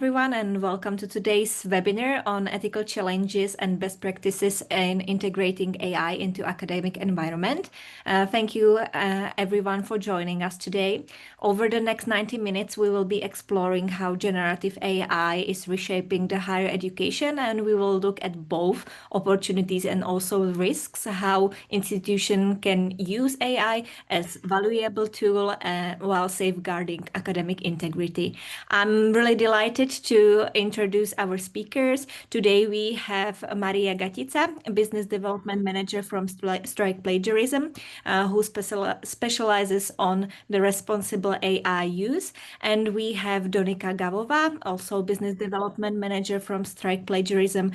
Everyone, and welcome to today's webinar on ethical challenges and best practices in integrating AI into academic environment. Thank you everyone for joining us today. Over the next 90 minutes, we will be exploring how generative AI is reshaping the higher education, and we will look at both opportunities and also risks, how institutions can use AI as valuable tool while safeguarding academic integrity. I'm really delighted to introduce our speakers. Today we have Maria Gatica, a business development manager from Strike Plagiarism, who specializes on the responsible AI use. And we have Donika Gavova, also business development manager from Strike Plagiarism,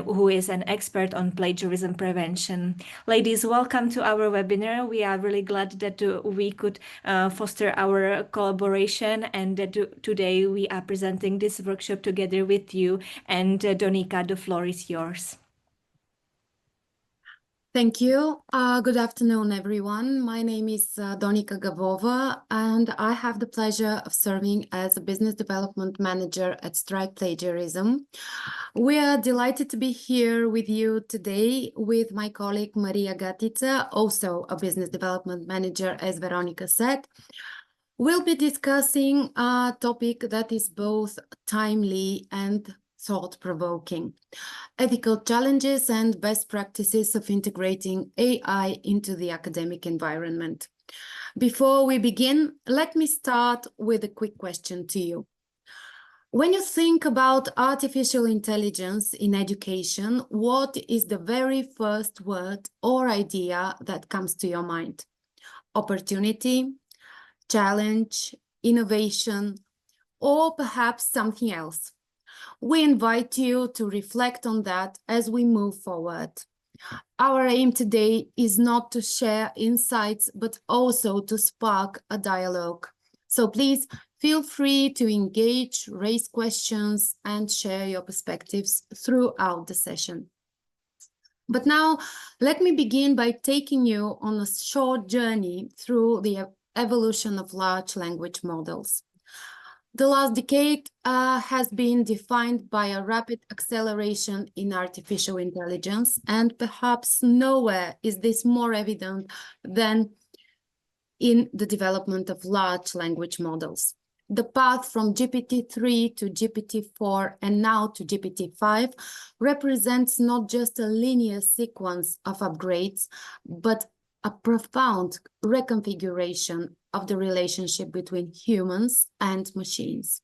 who is an expert on plagiarism prevention. Ladies, welcome to our webinar. We are really glad that we could foster our collaboration and that today we are presenting this workshop together with you. And Donika, the floor is yours. Thank you. Good afternoon, everyone. My name is Donika Gavova, and I have the pleasure of serving as a business development manager at Strike Plagiarism. We are delighted to be here with you today with my colleague Maria Gatica, also a business development manager, as Veronica said. We'll be discussing a topic that is both timely and thought-provoking: ethical challenges and best practices of integrating AI into the academic environment. Before we begin, let me start with a quick question to you. When you think about artificial intelligence in education, what is the very first word or idea that comes to your mind? Opportunity, challenge, innovation, or perhaps something else? We invite you to reflect on that as we move forward. Our aim today is not to share insights, but also to spark a dialogue. So please feel free to engage, raise questions, and share your perspectives throughout the session. But now, let me begin by taking you on a short journey through the evolution of large language models. The last decade has been defined by a rapid acceleration in artificial intelligence, and perhaps nowhere is this more evident than in the development of large language models. The path from GPT-3 to GPT-4 and now to GPT-5 represents not just a linear sequence of upgrades, but a profound reconfiguration of the relationship between humans and machines.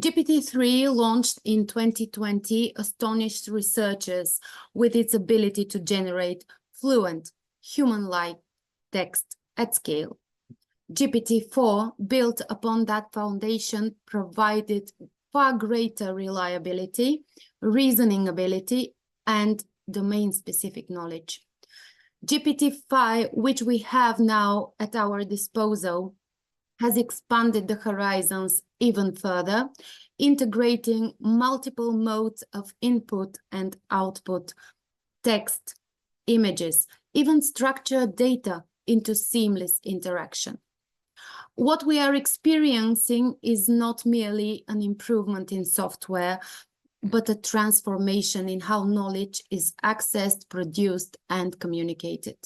GPT-3, launched in 2020, astonished researchers with its ability to generate fluent, human-like text at scale. GPT-4, built upon that foundation, provided far greater reliability, reasoning ability, and domain-specific knowledge. GPT-5, which we have now at our disposal, has expanded the horizons even further, integrating multiple modes of input and output, text, images, even structured data into seamless interaction. What we are experiencing is not merely an improvement in software, but a transformation in how knowledge is accessed, produced, and communicated.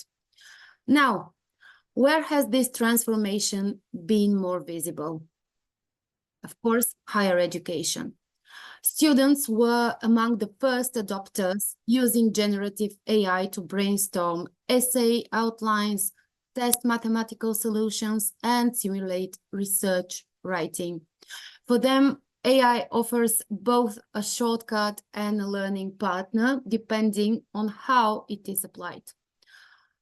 Now, where has this transformation been more visible? Of course, higher education. Students were among the first adopters, using generative AI to brainstorm essay outlines, test mathematical solutions, and simulate research writing. For them, AI offers both a shortcut and a learning partner, depending on how it is applied.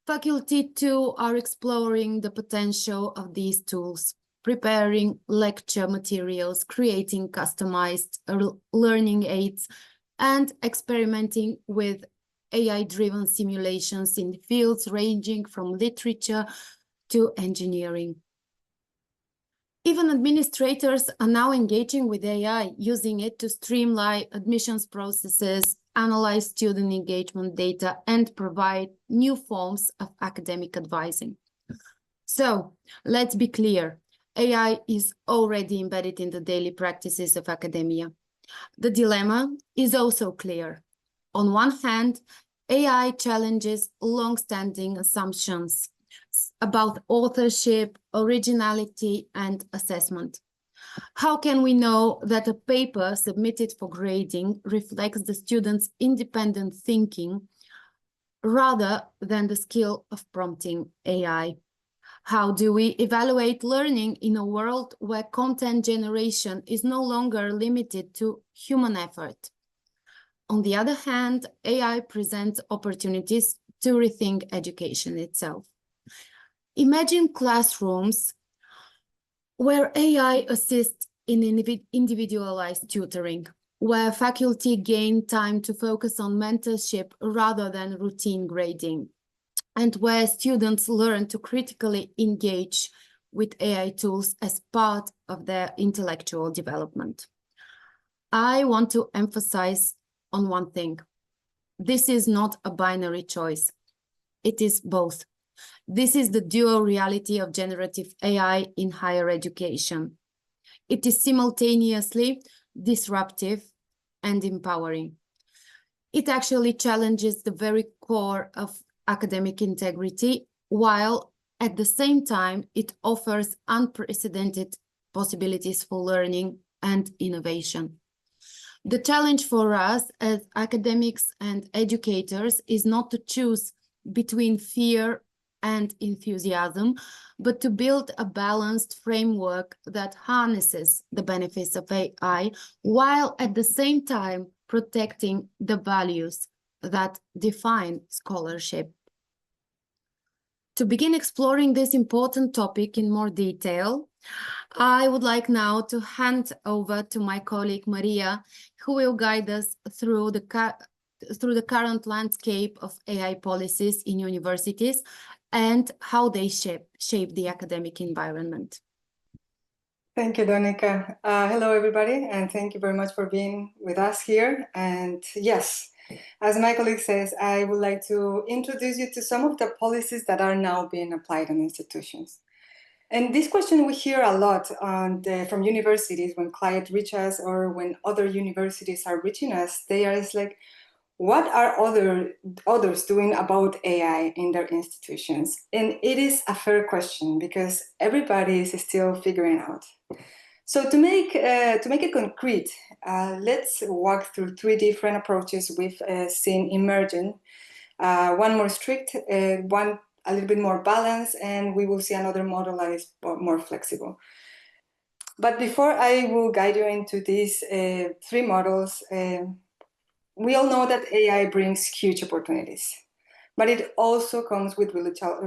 Faculty, too, are exploring the potential of these tools, preparing lecture materials, creating customized learning aids, and experimenting with AI-driven simulations in fields ranging from literature to engineering. Even administrators are now engaging with AI, using it to streamline admissions processes, analyze student engagement data, and provide new forms of academic advising. So let's be clear. AI is already embedded in the daily practices of academia. The dilemma is also clear. On one hand, AI challenges long-standing assumptions about authorship, originality, and assessment. How can we know that a paper submitted for grading reflects the student's independent thinking rather than the skill of prompting AI? How do we evaluate learning in a world where content generation is no longer limited to human effort? On the other hand, AI presents opportunities to rethink education itself. Imagine classrooms where AI assists in individualized tutoring, where faculty gain time to focus on mentorship rather than routine grading, and where students learn to critically engage with AI tools as part of their intellectual development. I want to emphasize on one thing. This is not a binary choice. It is both. This is the dual reality of generative AI in higher education. It is simultaneously disruptive and empowering. It actually challenges the very core of academic integrity, while at the same time, it offers unprecedented possibilities for learning and innovation. The challenge for us as academics and educators is not to choose between fear and enthusiasm, but to build a balanced framework that harnesses the benefits of AI, while at the same time protecting the values that define scholarship. To begin exploring this important topic in more detail, I would like now to hand over to my colleague Maria, who will guide us through the current landscape of AI policies in universities and how they shape the academic environment. Thank you, Donika. Hello, everybody, and thank you very much for being with us here. And yes, as my colleague says, I would like to introduce you to some of the policies that are now being applied on institutions. And this question we hear a lot from universities when clients reach us or when other universities are reaching us. They are like, what are others doing about AI in their institutions? And it is a fair question because everybody is still figuring out. So to make it concrete, let's walk through three different approaches we've seen emerging. One more strict, one a little bit more balanced, and we will see another model that is more flexible. But before I will guide you into these three models, we all know that AI brings huge opportunities, but it also comes with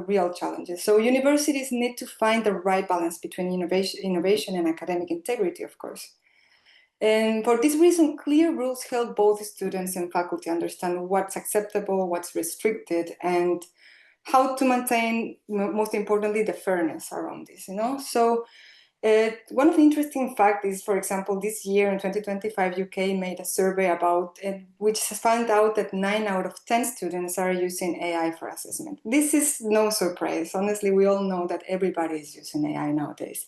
real challenges. So universities need to find the right balance between innovation and academic integrity, of course. And for this reason, clear rules help both students and faculty understand what's acceptable, what's restricted, and how to maintain, most importantly, the fairness around this, So one of the interesting facts is, for example, this year in 2025, UK made a survey about it, which found out that 9 out of 10 students are using AI for assessment. This is no surprise. Honestly, we all know that everybody is using AI nowadays.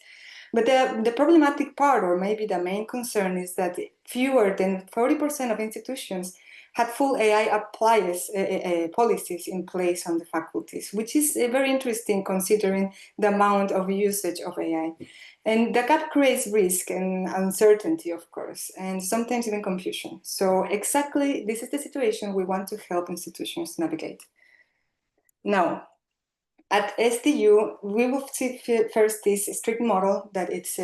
But the problematic part, or maybe the main concern, is that fewer than 40% of institutions had full AI policies in place on the faculties, which is very interesting considering the amount of usage of AI. And the gap creates risk and uncertainty, of course, and sometimes even confusion. So exactly this is the situation we want to help institutions navigate. Now, at SDU, we will see first this strict model that it's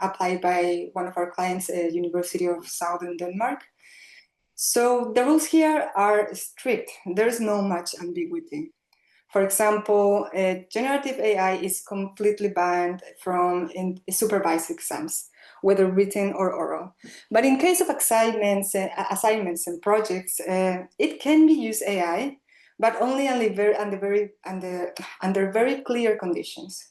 applied by one of our clients, University of Southern Denmark. So the rules here are strict. There's no much ambiguity. For example, generative AI is completely banned from supervised exams, whether written or oral. But in case of assignments and projects, it can be used AI, but only under very clear conditions.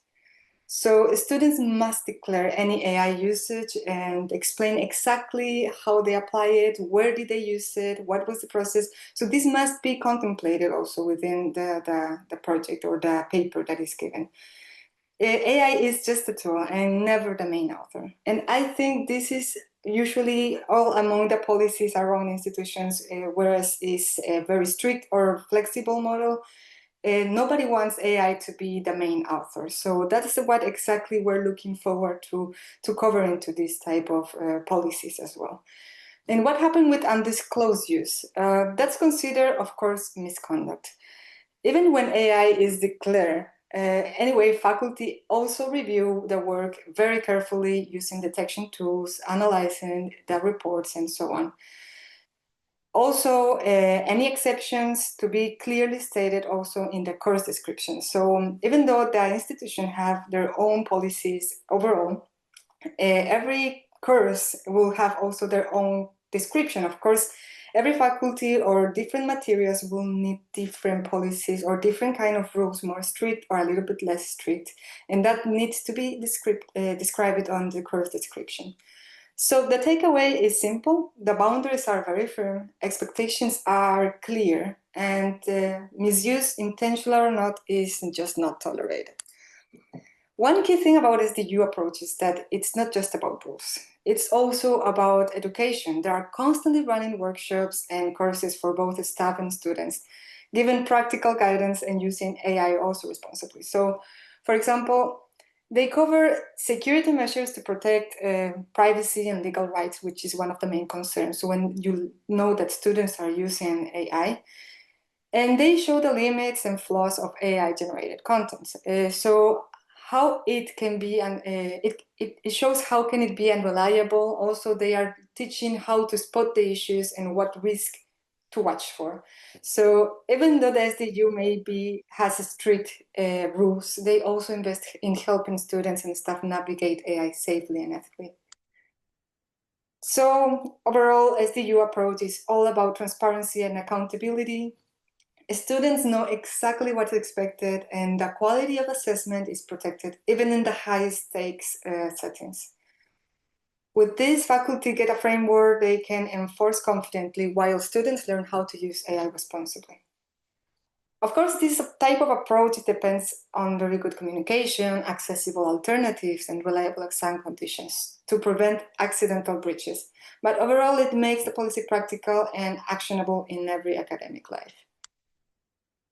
So students must declare any AI usage and explain exactly how they apply it, where did they use it, what was the process. So this must be contemplated also within the project or the paper that is given. AI is just a tool and never the main author. And I think this is usually all among the policies around institutions, whereas is a very strict or flexible model. Nobody wants AI to be the main author. So that is what exactly we're looking forward to cover into this type of policies as well. And what happened with undisclosed use? That's considered, of course, misconduct. Even when AI is declared, anyway, faculty also review the work very carefully using detection tools, analyzing the reports, and so on. Also, any exceptions to be clearly stated also in the course description. So even though the institution have their own policies overall, every course will have also their own description. Of course, every faculty or different materials will need different policies or different kind of rules, more strict or a little bit less strict. And that needs to be described on the course description. So the takeaway is simple. The boundaries are very firm, expectations are clear, and misuse, intentional or not, is just not tolerated. One key thing about SDU approach is that it's not just about rules. It's also about education. There are constantly running workshops and courses for both staff and students, giving practical guidance and using AI also responsibly. So, for example, they cover security measures to protect privacy and legal rights, which is one of the main concerns. So when you know that students are using AI, and they show the limits and flaws of AI-generated content. So how it can be, and it shows how can it be unreliable. Also, they are teaching how to spot the issues and what risk to watch for. So even though the SDU has strict rules, they also invest in helping students and staff navigate AI safely and ethically. So overall, SDU approach is all about transparency and accountability. Students know exactly what's expected, and the quality of assessment is protected, even in the highest stakes settings. With this, faculty get a framework they can enforce confidently while students learn how to use AI responsibly. Of course, this type of approach depends on very good communication, accessible alternatives, and reliable exam conditions to prevent accidental breaches. But overall, it makes the policy practical and actionable in every academic life.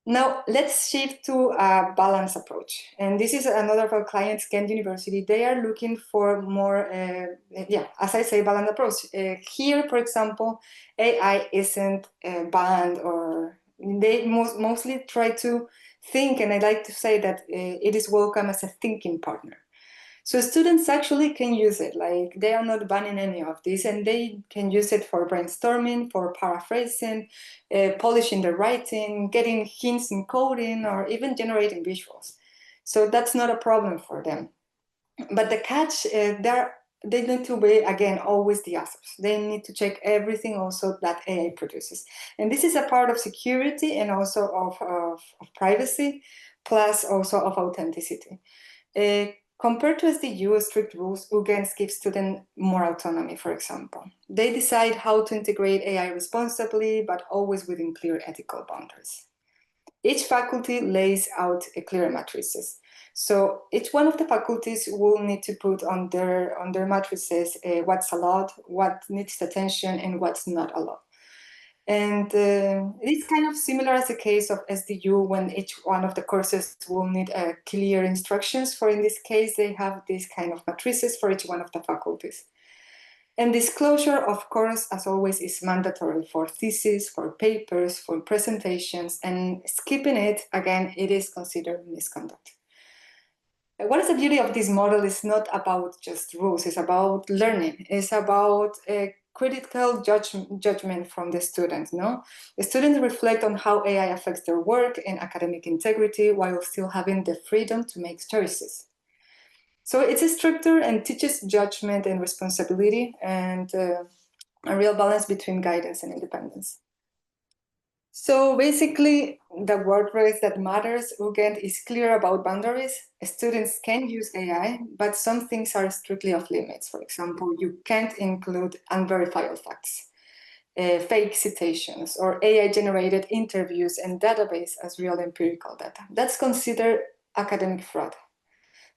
Now, let's shift to a balanced approach. And this is another of our clients, Ghent University. They are looking for more, as I say, balanced approach. Here, for example, AI isn't banned, or they mostly try to think, and I like to say that it is welcome as a thinking partner. So students actually can use it, like they are not banning any of this, and they can use it for brainstorming, for paraphrasing, polishing their writing, getting hints in coding, or even generating visuals. So that's not a problem for them. But the catch, they need to be, again, always the authors. They need to check everything also that AI produces. And this is a part of security and also of privacy, plus also of authenticity. Compared to SDU strict rules, Ghent gives students more autonomy, for example. They decide how to integrate AI responsibly, but always within clear ethical boundaries. Each faculty lays out clear matrices. So each one of the faculties will need to put on their matrices what's allowed, what needs attention, and what's not allowed. And it's kind of similar as the case of SDU, when each one of the courses will need clear instructions. For in this case, they have these kind of matrices for each one of the faculties. And disclosure, of course, as always, is mandatory for theses, for papers, for presentations, and skipping it, again, it is considered misconduct. What is the beauty of this model is not about just rules, it's about learning, it's about critical judgment from the students. No? The students reflect on how AI affects their work and academic integrity while still having the freedom to make choices. So it's a structure and teaches judgment and responsibility, and a real balance between guidance and independence. So basically, the word phrase that matters, Ghent, is clear about boundaries. Students can use AI, but some things are strictly off limits. For example, you can't include unverifiable facts, fake citations, or AI-generated interviews and database as real empirical data. That's considered academic fraud.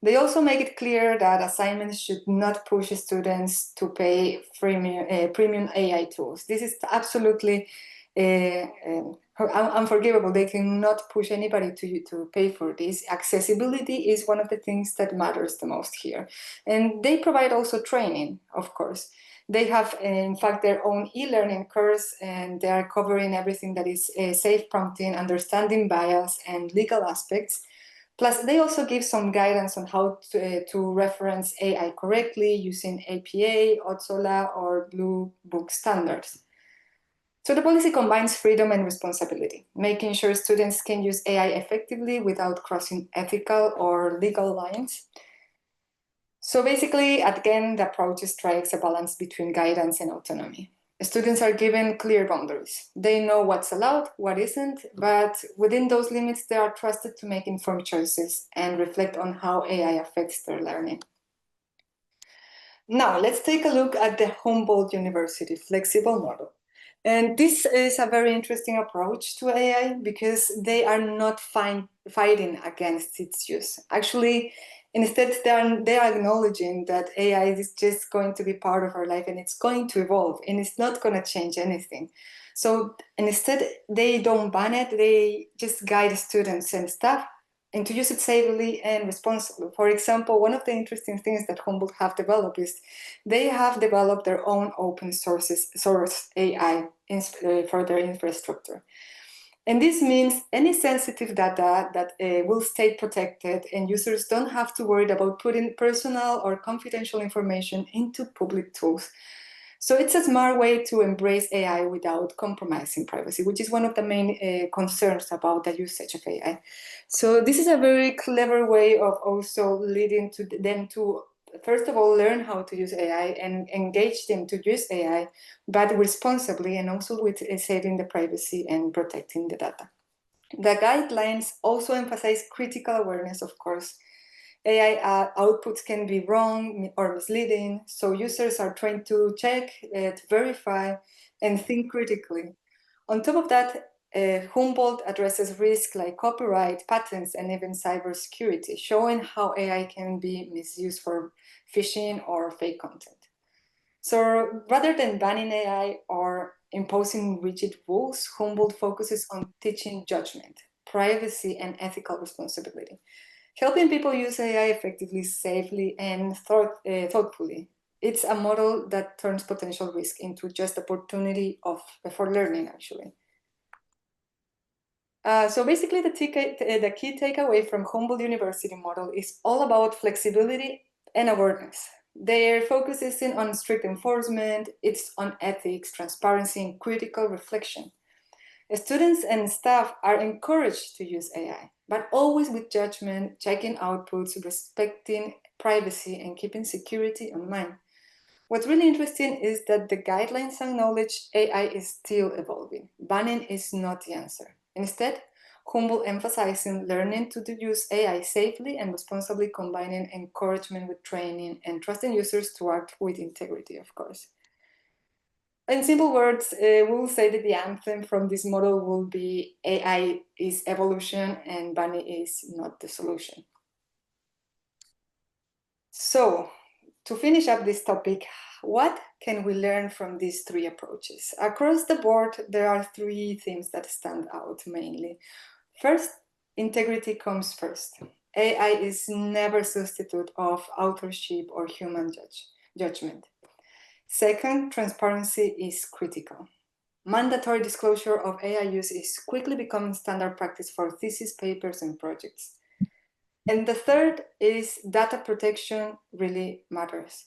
They also make it clear that assignments should not push students to pay premium AI tools. This is absolutely unforgivable. They cannot push anybody to pay for this. Accessibility is one of the things that matters the most here. And they provide also training, of course. They have, in fact, their own e-learning course, and they are covering everything that is safe prompting, understanding bias, and legal aspects. Plus, they also give some guidance on how to reference AI correctly using APA, OTSOLA, or Blue Book standards. So the policy combines freedom and responsibility, making sure students can use AI effectively without crossing ethical or legal lines. So basically, again, the approach strikes a balance between guidance and autonomy. Students are given clear boundaries. They know what's allowed, what isn't, but within those limits, they are trusted to make informed choices and reflect on how AI affects their learning. Now, let's take a look at the Humboldt University flexible model. And this is a very interesting approach to AI because they are not fighting against its use. Actually, instead, they are acknowledging that AI is just going to be part of our life and it's going to evolve and it's not going to change anything. So instead, they don't ban it, they just guide students and staff and to use it safely and responsibly. For example, one of the interesting things that Humboldt have developed is they have developed their own open source AI for their infrastructure. And this means any sensitive data that will stay protected and users don't have to worry about putting personal or confidential information into public tools. So it's a smart way to embrace AI without compromising privacy, which is one of the main concerns about the usage of AI. So this is a very clever way of also leading to them to, first of all, learn how to use AI and engage them to use AI, but responsibly and also with saving the privacy and protecting the data. The guidelines also emphasize critical awareness, of course. AI outputs can be wrong or misleading, so users are trained to check, to verify, and think critically. On top of that, Humboldt addresses risks like copyright, patents, and even cybersecurity, showing how AI can be misused for phishing or fake content. So rather than banning AI or imposing rigid rules, Humboldt focuses on teaching judgment, privacy, and ethical responsibility, helping people use AI effectively, safely, and thoughtfully. It's a model that turns potential risk into just opportunity for learning, actually. So basically, the key takeaway from Humboldt University model is all about flexibility and awareness. Their focus isn't on strict enforcement, it's on ethics, transparency, and critical reflection. Students and staff are encouraged to use AI, but always with judgment, checking outputs, respecting privacy, and keeping security in mind. What's really interesting is that the guidelines acknowledge AI is still evolving. Banning is not the answer. Instead, Humboldt emphasizing learning to use AI safely and responsibly, combining encouragement with training and trusting users to act with integrity, of course. In simple words, we'll say that the anthem from this model will be AI is evolution and banning is not the solution. So, to finish up this topic, what can we learn from these three approaches? Across the board, there are three themes that stand out mainly. First, integrity comes first. AI is never a substitute of authorship or human judgment. Second, transparency is critical. Mandatory disclosure of AI use is quickly becoming standard practice for thesis papers and projects. And the third is data protection really matters.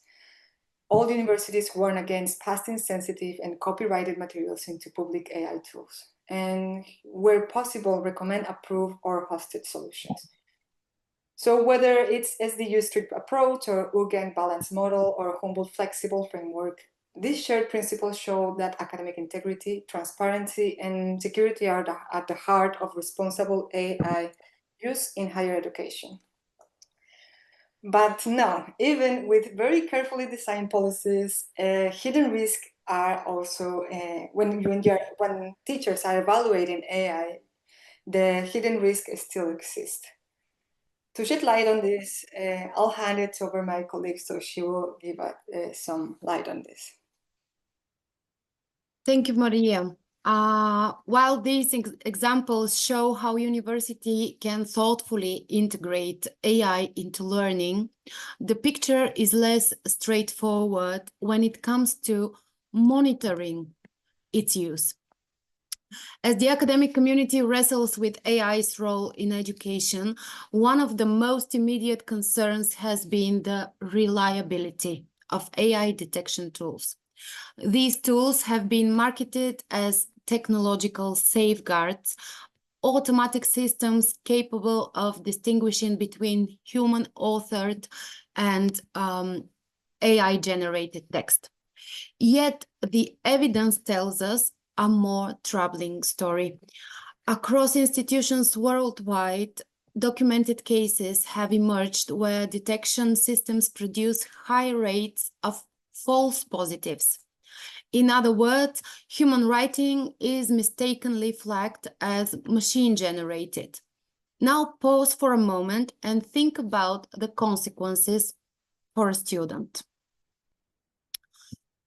All universities warn against passing sensitive and copyrighted materials into public AI tools, and where possible, recommend approved or hosted solutions. So whether it's SDU strict approach or Ghent balanced model or Humboldt flexible framework, these shared principles show that academic integrity, transparency, and security are at the heart of responsible AI use in higher education. But no, even with very carefully designed policies, hidden risks are also, when teachers are evaluating AI, the hidden risk still exists. to shed light on this, I'll hand it over my colleague, so she will give some light on this. Thank you, Maria. While these examples show how university can thoughtfully integrate AI into learning, the picture is less straightforward when it comes to monitoring its use. As the academic community wrestles with AI's role in education, one of the most immediate concerns has been the reliability of AI detection tools. These tools have been marketed as technological safeguards, automatic systems capable of distinguishing between human-authored and AI-generated text. Yet the evidence tells us a more troubling story. Across institutions worldwide, documented cases have emerged where detection systems produce high rates of false positives. In other words, human writing is mistakenly flagged as machine-generated. Now pause for a moment and think about the consequences for a student.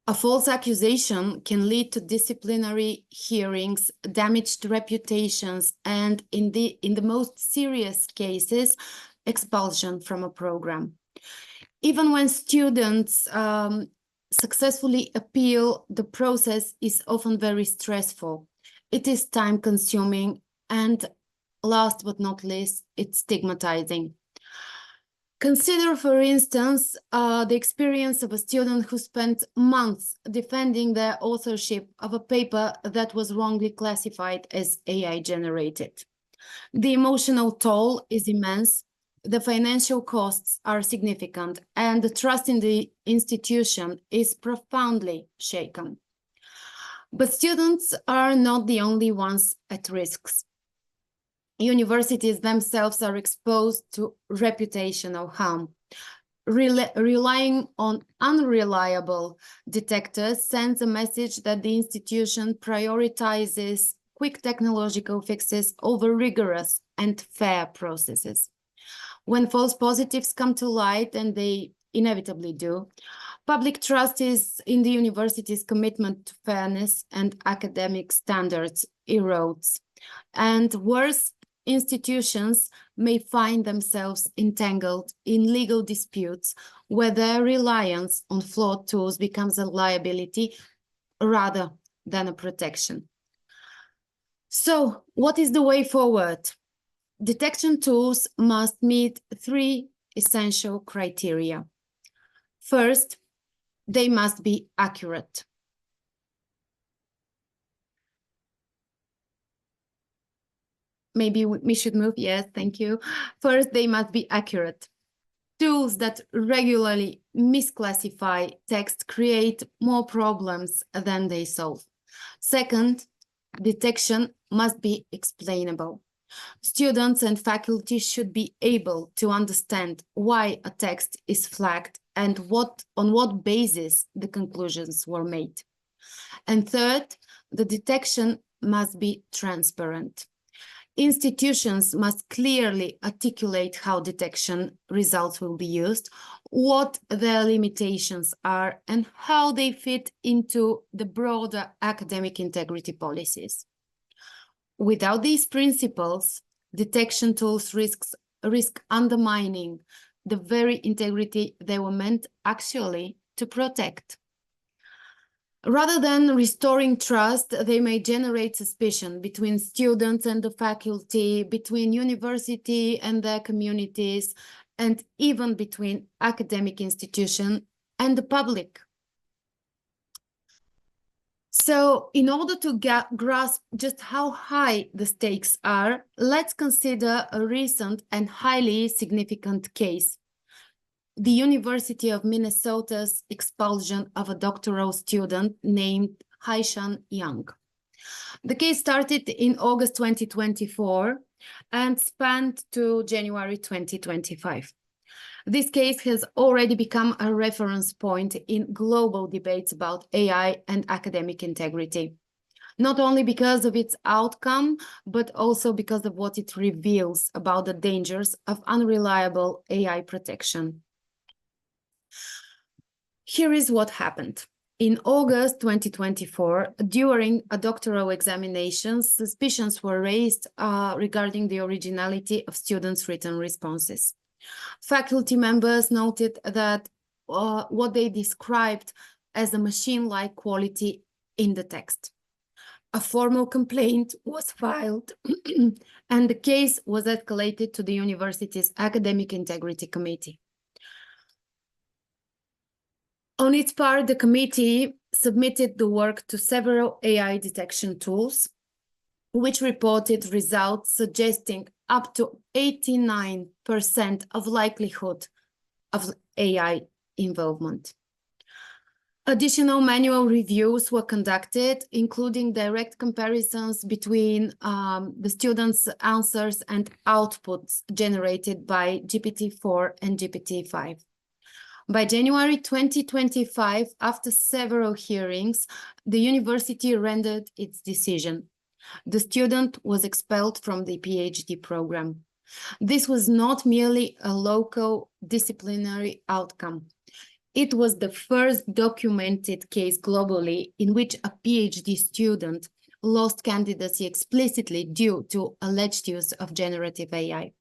A false accusation can lead to disciplinary hearings, damaged reputations, and in the most serious cases, expulsion from a program. Even when students successfully appeal, the process is often very stressful. It is time-consuming, and last but not least, it's stigmatizing. Consider, for instance, the experience of a student who spent months defending the authorship of a paper that was wrongly classified as AI-generated. The emotional toll is immense, the financial costs are significant, and the trust in the institution is profoundly shaken. But students are not the only ones at risk. Universities themselves are exposed to reputational harm. Relying on unreliable detectors sends a message that the institution prioritizes quick technological fixes over rigorous and fair processes. When false positives come to light, and they inevitably do, public trust in the university's commitment to fairness and academic standards erodes. And worse, institutions may find themselves entangled in legal disputes where their reliance on flawed tools becomes a liability rather than a protection. So, what is the way forward? Detection tools must meet three essential criteria. First, they must be accurate. Maybe we should move. Yes, thank you. First, they must be accurate. Tools that regularly misclassify text create more problems than they solve. Second, detection must be explainable. Students and faculty should be able to understand why a text is flagged and on what basis the conclusions were made. And third, the detection must be transparent. Institutions must clearly articulate how detection results will be used, what their limitations are, and how they fit into the broader academic integrity policies. Without these principles, detection tools risk undermining the very integrity they were meant actually to protect. Rather than restoring trust, they may generate suspicion between students and the faculty, between university and their communities, and even between academic institutions and the public. So in order to grasp just how high the stakes are, let's consider a recent and highly significant case. The University of Minnesota's expulsion of a doctoral student named Haishan Yang. The case started in August 2024 and spanned to January 2025. This case has already become a reference point in global debates about AI and academic integrity. not only because of its outcome, but also because of what it reveals about the dangers of unreliable AI protection. Here is what happened. In August 2024, during a doctoral examination, suspicions were raised regarding the originality of students' written responses. Faculty members noted that what they described as a machine-like quality in the text. A formal complaint was filed and the case was escalated to the university's Academic Integrity Committee. On its part, the committee submitted the work to several AI detection tools, which reported results suggesting up to 89% of likelihood of AI involvement. Additional manual reviews were conducted, including direct comparisons between the students' answers and outputs generated by GPT-4 and GPT-5. By January 2025, after several hearings, the university rendered its decision. The student was expelled from the PhD program. This was not merely a local disciplinary outcome. It was the first documented case globally in which a PhD student lost candidacy explicitly due to alleged use of generative AI.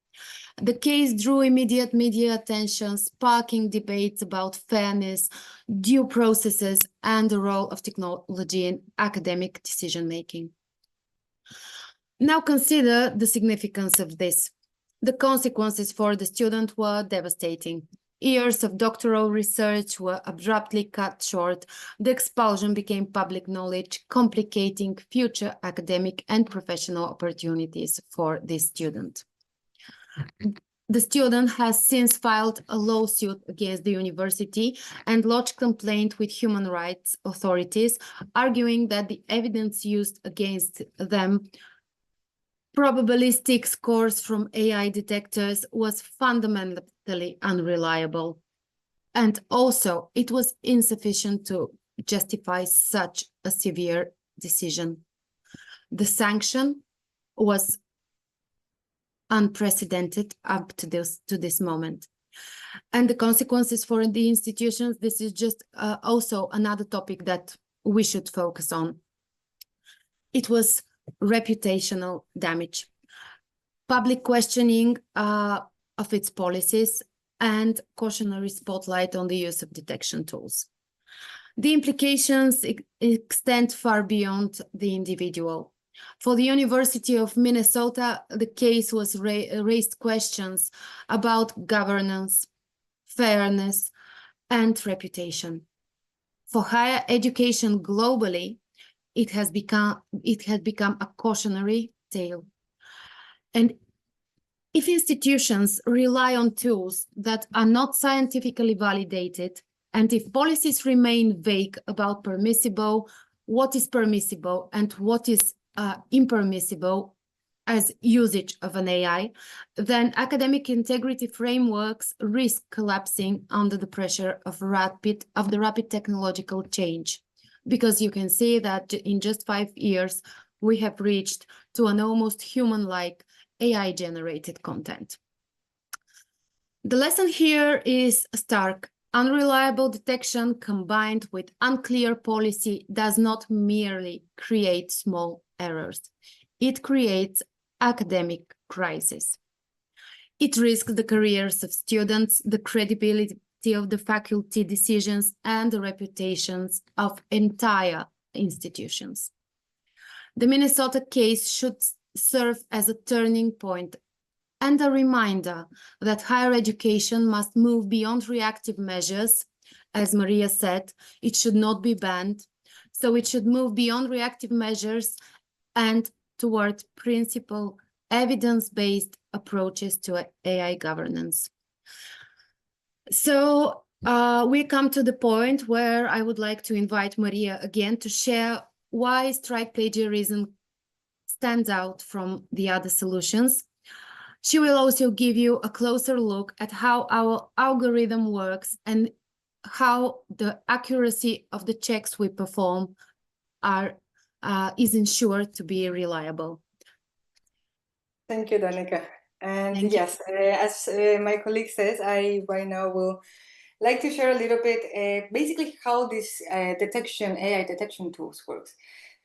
The case drew immediate media attention, sparking debates about fairness, due processes, and the role of technology in academic decision-making. Now consider the significance of this. The consequences for the student were devastating. Years of doctoral research were abruptly cut short. The expulsion became public knowledge, complicating future academic and professional opportunities for this student. The student has since filed a lawsuit against the university and lodged complaint with human rights authorities, arguing that the evidence used against them, probabilistic scores from AI detectors, was fundamentally unreliable. And also, it was insufficient to justify such a severe decision. The sanction was unprecedented up to this moment. And the consequences for the institutions, this is just also another topic that we should focus on. It was reputational damage, public questioning of its policies, and cautionary spotlight on the use of detection tools. The implications extend far beyond the individual. For the University of Minnesota, the case was raised questions about governance, fairness, and reputation. For higher education globally, it has become a cautionary tale. And if institutions rely on tools that are not scientifically validated, and if policies remain vague about what is permissible and what is impermissible as usage of an AI, then academic integrity frameworks risk collapsing under the pressure of the rapid technological change. Because you can see that in just 5 years, we have reached to an almost human-like AI-generated content. The lesson here is stark. Unreliable detection combined with unclear policy does not merely create small errors. It creates academic crisis. It risks the careers of students, the credibility of the faculty decisions, and the reputations of entire institutions. The Minnesota case should serve as a turning point and a reminder that higher education must move beyond reactive measures. As Maria said, it should not be banned. So it should move beyond reactive measures and toward principled, evidence-based approaches to AI governance. So we come to the point where I would like to invite Maria again to share why strike plagiarism stands out from the other solutions. She will also give you a closer look at how our algorithm works and how the accuracy of the checks we perform are is ensured to be reliable. Thank you, Donika. And Thank you. yes, as my colleague says, I right now will like to share a little bit basically how this AI detection tools works.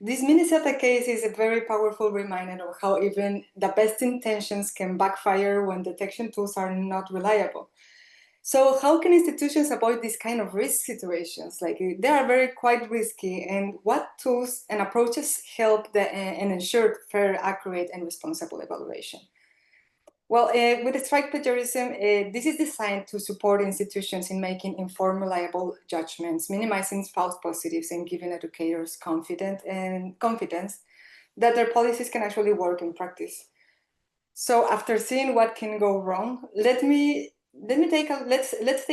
This Minnesota case is a very powerful reminder of how even the best intentions can backfire when detection tools are not reliable. So how can institutions avoid these kind of risk situations? Like they are very quite risky, and what tools and approaches help and ensure fair, accurate, and responsible evaluation? Well, with the strike plagiarism, this is designed to support institutions in making informed, reliable judgments, minimizing false positives, and giving educators confidence that their policies can actually work in practice. So, after seeing what can go wrong, let's take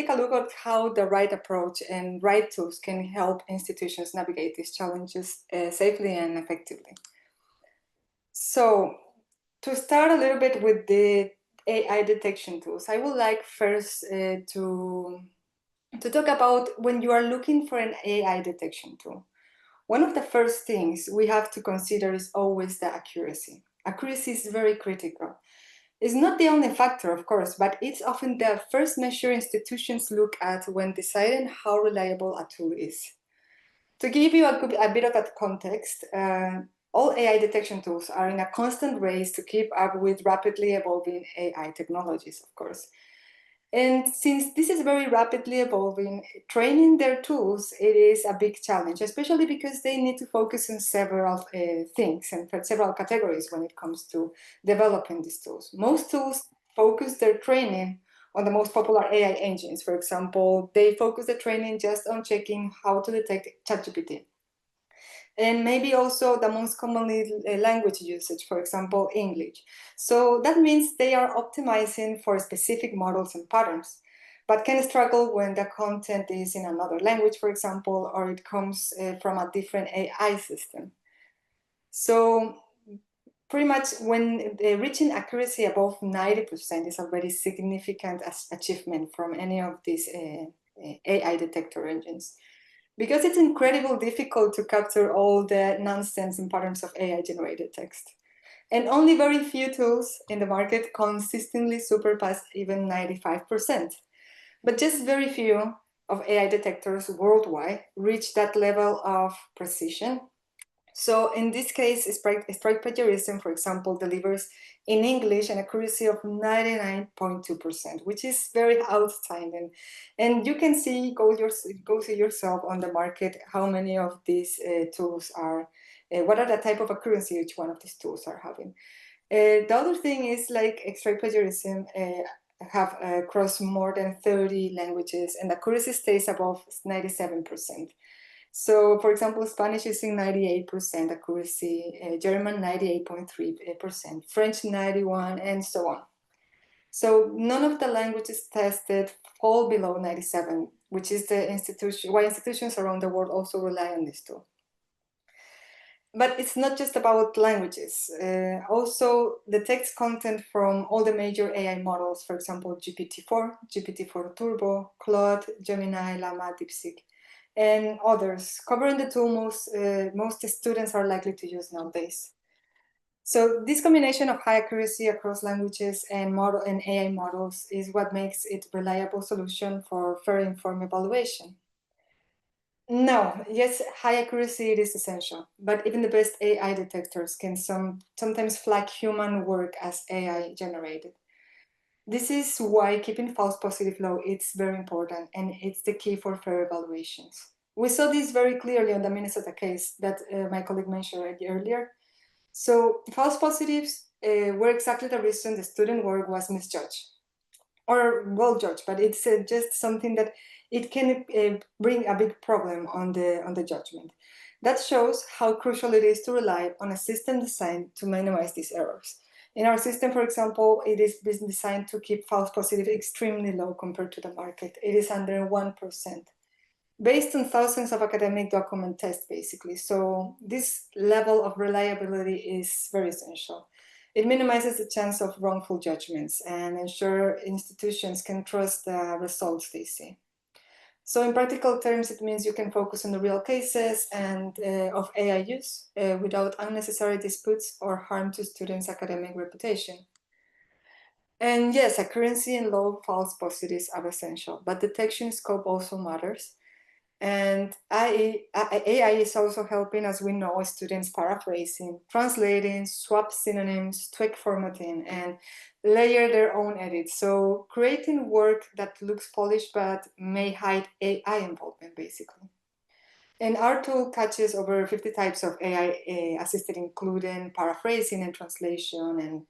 a look at how the right approach and right tools can help institutions navigate these challenges safely and effectively. So, to start a little bit with the AI detection tools, I would like first to talk about when you are looking for an AI detection tool. One of the first things we have to consider is always the accuracy. Accuracy is very critical. It's not the only factor, of course, but it's often the first measure institutions look at when deciding how reliable a tool is. To give you a bit of a context, all AI detection tools are in a constant race to keep up with rapidly evolving AI technologies, of course. And since this is very rapidly evolving, training their tools, it is a big challenge, especially because they need to focus on several things and several categories when it comes to developing these tools. Most tools focus their training on the most popular AI engines. For example, they focus the training just on checking how to detect ChatGPT. And maybe also the most commonly language usage, for example, English. So that means they are optimizing for specific models and patterns, but can struggle when the content is in another language, for example, or it comes from a different AI system. So pretty much when reaching accuracy above 90% is already significant achievement from any of these AI detector engines. Because it's incredibly difficult to capture all the nonsense and patterns of AI-generated text. And only very few tools in the market consistently surpass even 95%. But just very few of AI detectors worldwide reach that level of precision. So in this case, strike plagiarism, for example, delivers in English an accuracy of 99.2%, which is very outstanding. And you can see, go see yourself on the market, how many of these tools are, what are the type of accuracy each one of these tools are having. The other thing is like strike plagiarism have across more than 30 languages, and the accuracy stays above 97%. So, for example, Spanish is in 98% accuracy, German 98.3%, French 91%, and so on. So none of the languages tested fall below 97, which is why institutions around the world also rely on this tool. But it's not just about languages. Also, the text content from all the major AI models, for example, GPT-4, GPT-4 Turbo, Claude, Gemini, Llama, DeepSeek, and others, covering the tool most students are likely to use nowadays. So this combination of high accuracy across languages and AI models is what makes it a reliable solution for fair informed evaluation. No, yes, high accuracy it is essential, but even the best AI detectors can sometimes flag human work as AI generated. This is why keeping false positive low is very important, and it's the key for fair evaluations. We saw this very clearly on the Minnesota case that my colleague mentioned earlier. So false positives were exactly the reason the student work was misjudged or well judged, but it's just something that it can bring a big problem on the judgment. That shows how crucial it is to rely on a system designed to minimize these errors. In our system, for example, it is designed to keep false positive extremely low compared to the market. It is under 1%, based on thousands of academic document tests, basically. So this level of reliability is very essential. It minimizes the chance of wrongful judgments and ensure institutions can trust the results they see. So in practical terms, it means you can focus on the real cases and of AI use without unnecessary disputes or harm to students' academic reputation. And yes, accuracy and low false positives are essential, but detection scope also matters. And AI is also helping, as we know, students paraphrasing, translating, swap synonyms, tweak formatting, and layer their own edits. So creating work that looks polished but may hide AI involvement, basically. And our tool catches over 50 types of AI assisted, including paraphrasing and translation and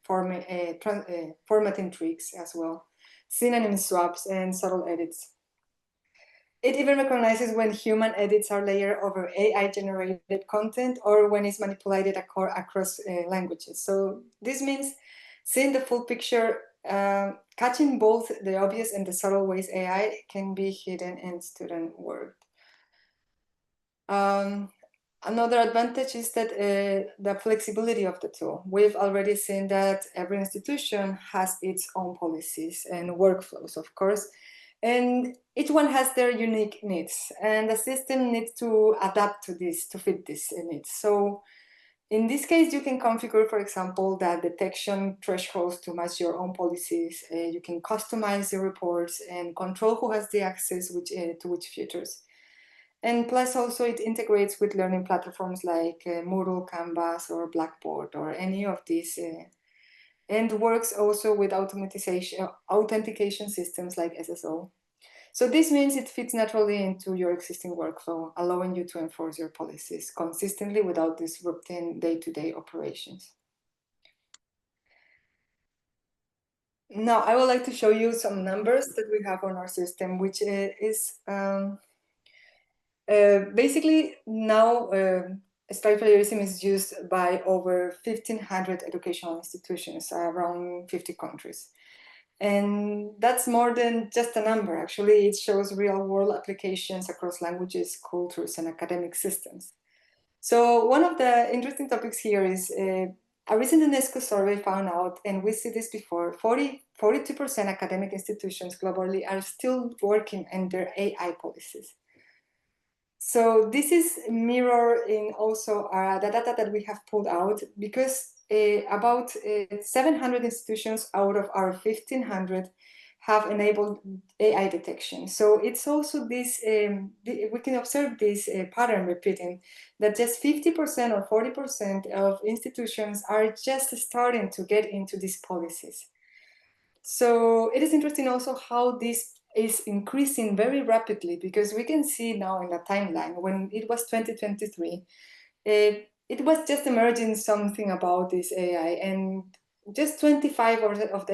formatting tricks as well, synonym swaps, and subtle edits. It even recognizes when human edits are layered over AI-generated content or when it's manipulated across languages. So this means seeing the full picture, catching both the obvious and the subtle ways AI can be hidden in student work. Another advantage is that the flexibility of the tool. We've already seen that every institution has its own policies and workflows, of course, and each one has their unique needs, and the system needs to adapt to this, to fit these needs. So in this case, you can configure, for example, the detection thresholds to match your own policies. You can customize your reports and control who has the access to which features. And plus also it integrates with learning platforms like Moodle, Canvas, or Blackboard, or any of these, and works also with authentication systems like SSO. So this means it fits naturally into your existing workflow, allowing you to enforce your policies consistently without disrupting day-to-day operations. Now, I would like to show you some numbers that we have on our system, which is basically now strike plagiarism is used by over 1,500 educational institutions around 50 countries. And that's more than just a number. Actually, it shows real-world applications across languages, cultures, and academic systems. So one of the interesting topics here is a recent UNESCO survey found out, and we see this before, 42% academic institutions globally are still working on their AI policies. So this is mirroring also the data that we have pulled out, because about 700 institutions out of our 1,500 have enabled AI detection. So it's also this, we can observe this pattern repeating, that just 50% or 40% of institutions are just starting to get into these policies. So it is interesting also how this is increasing very rapidly, because we can see now in the timeline, when it was 2023, it was just emerging something about this AI, and just 25 of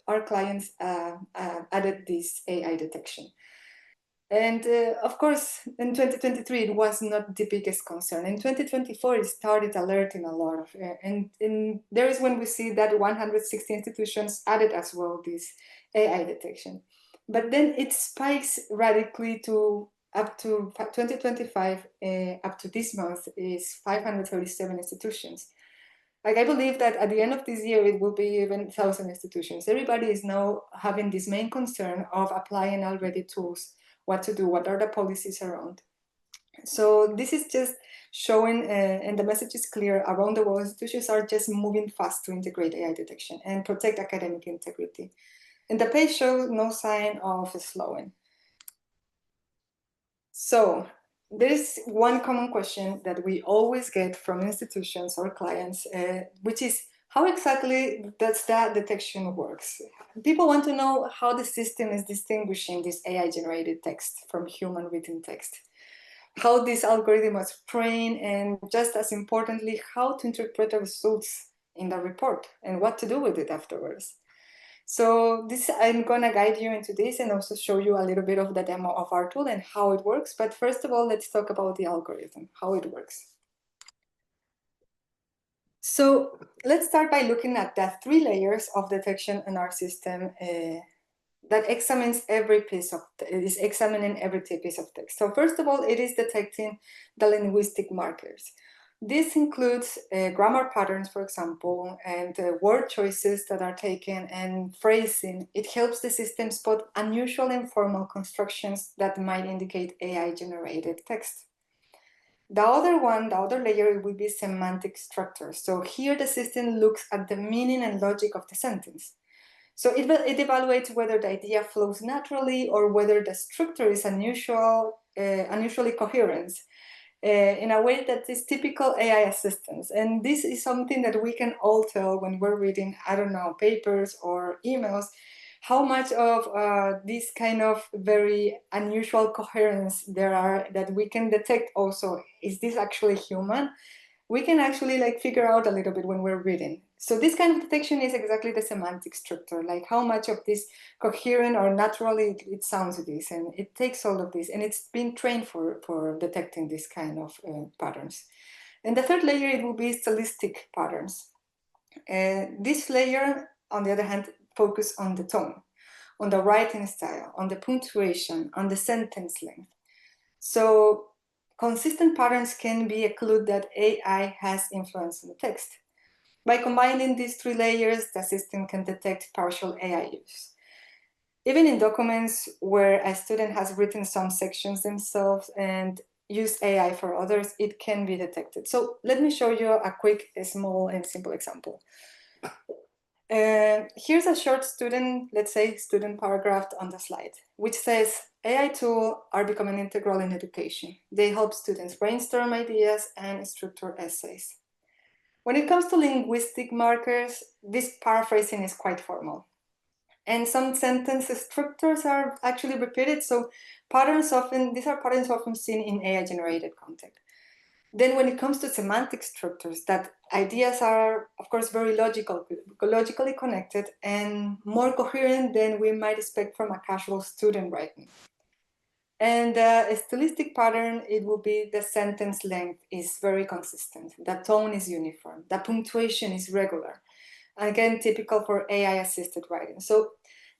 our clients added this AI detection. And of course, in 2023, it was not the biggest concern. In 2024, it started alerting a lot of, and there is when we see that 160 institutions added as well this AI detection. But then it spikes radically to up to 2025, up to this month is 537 institutions. Like, I believe that at the end of this year, it will be even 1,000 institutions. Everybody is now having this main concern of applying already tools, what to do, what are the policies around. So this is just showing, and the message is clear, around the world, institutions are just moving fast to integrate AI detection and protect academic integrity. And the pace shows no sign of slowing. So there's one common question that we always get from institutions or clients, which is, how exactly does that detection works? People want to know how the system is distinguishing this AI-generated text from human written text, how this algorithm was trained, and just as importantly, how to interpret the results in the report and what to do with it afterwards. So I'm gonna guide you into this and also show you a little bit of the demo of our tool and how it works. But first of all, let's talk about the algorithm, how it works. So let's start by looking at the 3 layers of detection in our system that examines every piece of, is examining every piece of text. So first of all, it is detecting the linguistic markers. This includes grammar patterns, for example, and word choices that are taken and phrasing. It helps the system spot unusual and formal constructions that might indicate AI-generated text. The other layer will be semantic structure. So here the system looks at the meaning and logic of the sentence. So it evaluates whether the idea flows naturally or whether the structure is unusually coherent. In a way that is typical AI assistance. And this is something that we can all tell when we're reading, I don't know, papers or emails, how much of this kind of very unusual coherence there are that we can detect also. Is this actually human? We can actually like figure out a little bit when we're reading. So this kind of detection is exactly the semantic structure, like how much of this coherent or naturally it sounds this, and it takes all of this, and it's been trained for detecting this kind of patterns. And the third layer, it will be stylistic patterns. This layer, on the other hand, focus on the tone, on the writing style, on the punctuation, on the sentence length. So consistent patterns can be a clue that AI has influence on the text. By combining these three layers, the system can detect partial AI use. Even in documents where a student has written some sections themselves and used AI for others, it can be detected. So let me show you a quick, small, and simple example. Here's a short student, let's say student paragraph on the slide, which says, AI tools are becoming integral in education. They help students brainstorm ideas and structure essays. When it comes to linguistic markers, this paraphrasing is quite formal. And some sentence structures are actually repeated, so these are patterns often seen in AI-generated content. Then when it comes to semantic structures, that ideas are, of course, very logically connected and more coherent than we might expect from a casual student writing. And a stylistic pattern, it will be the sentence length is very consistent. The tone is uniform. The punctuation is regular. Again, typical for AI-assisted writing. So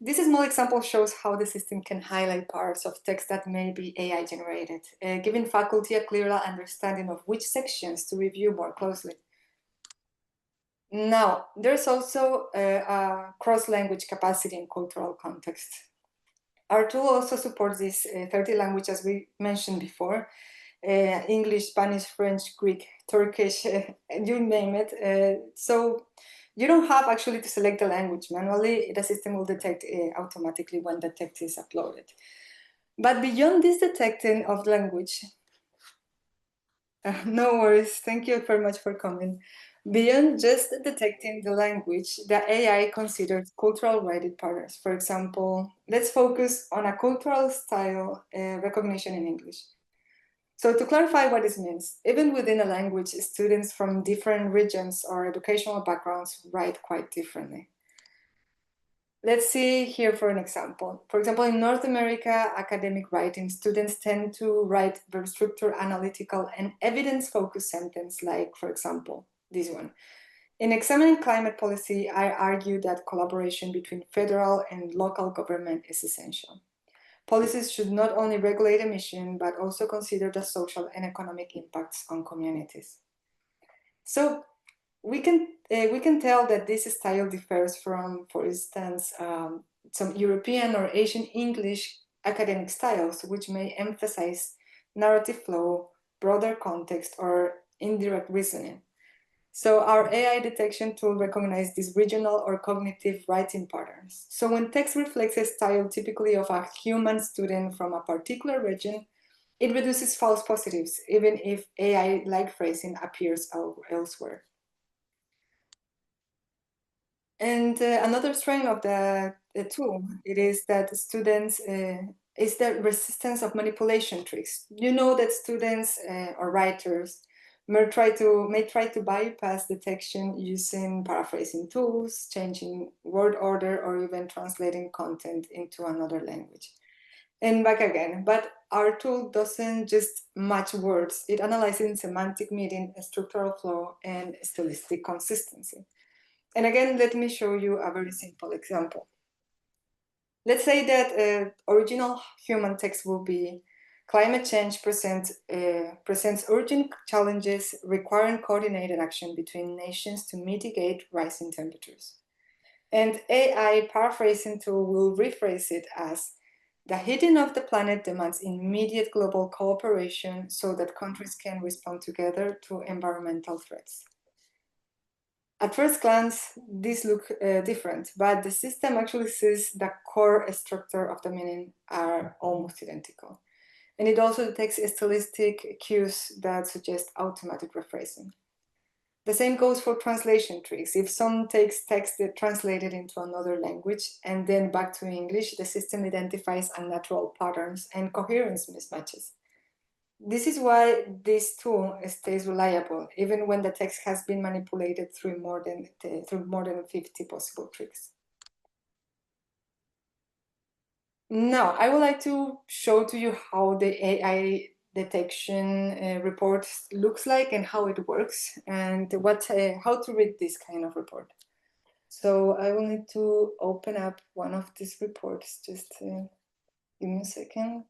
this small example shows how the system can highlight parts of text that may be AI-generated, giving faculty a clearer understanding of which sections to review more closely. Now, there's also a cross-language capacity in cultural context. Our tool also supports these 30 languages, as we mentioned before, English, Spanish, French, Greek, Turkish, you name it. So you don't have actually to select the language manually. The system will detect automatically when the text is uploaded. But beyond this detecting of language, no worries, thank you very much for coming. Beyond just detecting the language, the AI considers cultural writing patterns. For example, let's focus on a cultural style recognition in English. So to clarify what this means, even within a language, students from different regions or educational backgrounds write quite differently. Let's see here for an example. For example, in North America, academic writing, students tend to write very structured, analytical, and evidence-focused sentence, like, for example, this one. In examining climate policy, I argue that collaboration between federal and local government is essential. Policies should not only regulate emission, but also consider the social and economic impacts on communities. So we can tell that this style differs from, for instance, some European or Asian English academic styles, which may emphasize narrative flow, broader context, or indirect reasoning. So our AI detection tool recognizes these regional or cognitive writing patterns. So when text reflects a style typically of a human student from a particular region, it reduces false positives, even if AI-like phrasing appears elsewhere. And another strength of the tool, it is that students, is the resistance of manipulation tricks. You know that students or writers may try to bypass detection using paraphrasing tools, changing word order, or even translating content into another language. And back again, but our tool doesn't just match words, it analyzes semantic meaning, structural flow, and stylistic consistency. And again, let me show you a very simple example. Let's say that original human text will be climate change presents urgent challenges requiring coordinated action between nations to mitigate rising temperatures. And AI paraphrasing tool will rephrase it as the heating of the planet demands immediate global cooperation so that countries can respond together to environmental threats. At first glance, these look different, but the system actually says the core structure of the meaning are almost identical. And it also detects stylistic cues that suggest automatic rephrasing. The same goes for translation tricks. If someone takes text that translated into another language and then back to English, the system identifies unnatural patterns and coherence mismatches. This is why this tool stays reliable, even when the text has been manipulated through more than 50 possible tricks. Now, I would like to show to you how the AI detection report looks like and how it works, and how to read this kind of report. So I will need to open up one of these reports. Just give me a second.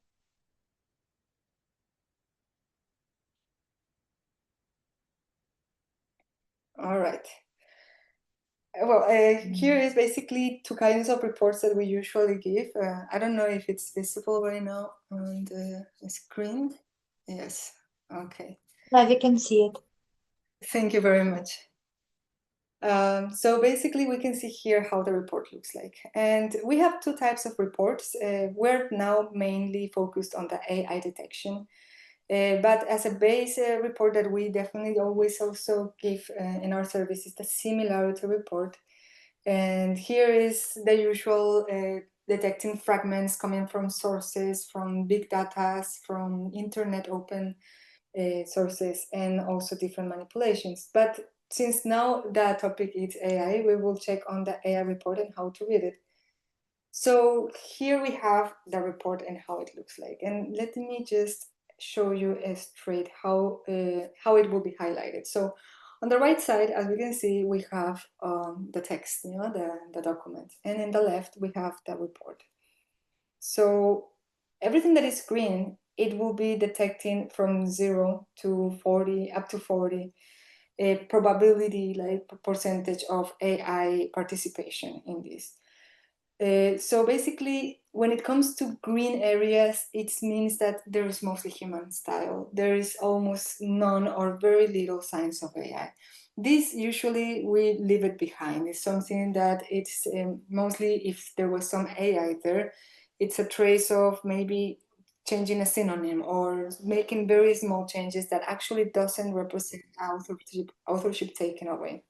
All right. Well, here is basically two kinds of reports that we usually give. I don't know if it's visible right now on the screen. Yes. Okay. Yeah, we can see it. Thank you very much. So basically, we can see here how the report looks like. And we have two types of reports. We're now mainly focused on the AI detection. But as a base report that we definitely always also give in our service is the similarity report. And here is the usual detecting fragments coming from sources, from big data, from internet open sources, and also different manipulations. But since now the topic is AI, we will check on the AI report and how to read it. So here we have the report and how it looks like. And let me just show you straight how it will be highlighted. So on the right side, as we can see, we have the text, the document. And in the left, we have the report. So everything that is green, it will be detecting from 0 to 40, up to 40, a probability, like percentage of AI participation in this. So basically, when it comes to green areas, it means that there is mostly human style. There is almost none or very little signs of AI. This usually we leave it behind. It's something that it's mostly if there was some AI there, it's a trace of maybe changing a synonym or making very small changes that actually doesn't represent authorship taken away.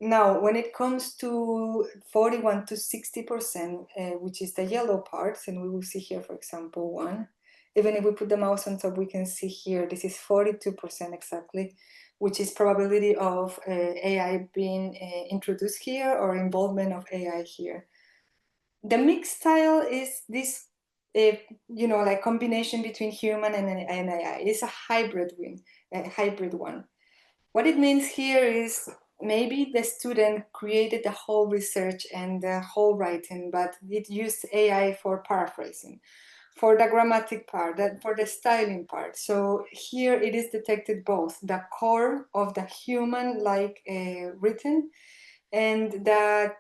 Now, when it comes to 41 to 60%, which is the yellow parts, and we will see here, for example, one, even if we put the mouse on top, we can see here, this is 42% exactly, which is probability of AI being introduced here or involvement of AI here. The mixed style is this, like combination between human and AI. It's a hybrid one. What it means here is maybe the student created the whole research and the whole writing, but it used AI for paraphrasing, for the grammatic part, for the styling part. So here it is detected both the core of the human-like written and the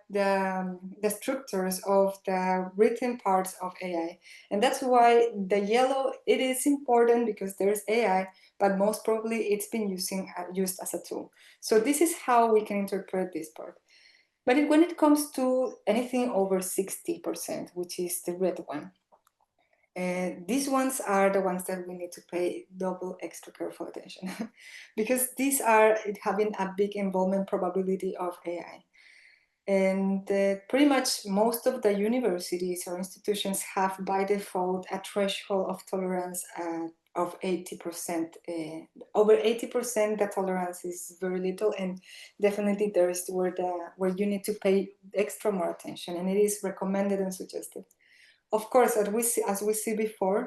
structures of the written parts of AI. And that's why the yellow, it is important because there's AI, but most probably it's been used as a tool. So this is how we can interpret this part. But when it comes to anything over 60%, which is the red one, these ones are the ones that we need to pay double extra careful attention because these are having a big involvement probability of AI. And pretty much most of the universities or institutions have by default a threshold of tolerance of 80%. Over 80%, the tolerance is very little, and definitely there is where you need to pay extra more attention, and it is recommended and suggested. Of course, as we see before,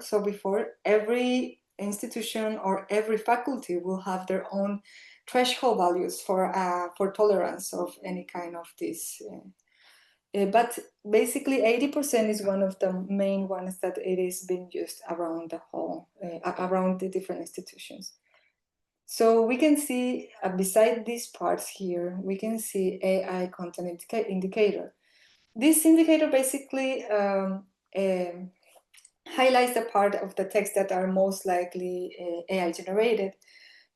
every institution or every faculty will have their own threshold values for tolerance of any kind of this But basically 80% is one of the main ones that it is being used around the whole, around the different institutions. So we can see, beside these parts here, we can see AI content indicator. This indicator basically highlights the part of the text that are most likely AI generated.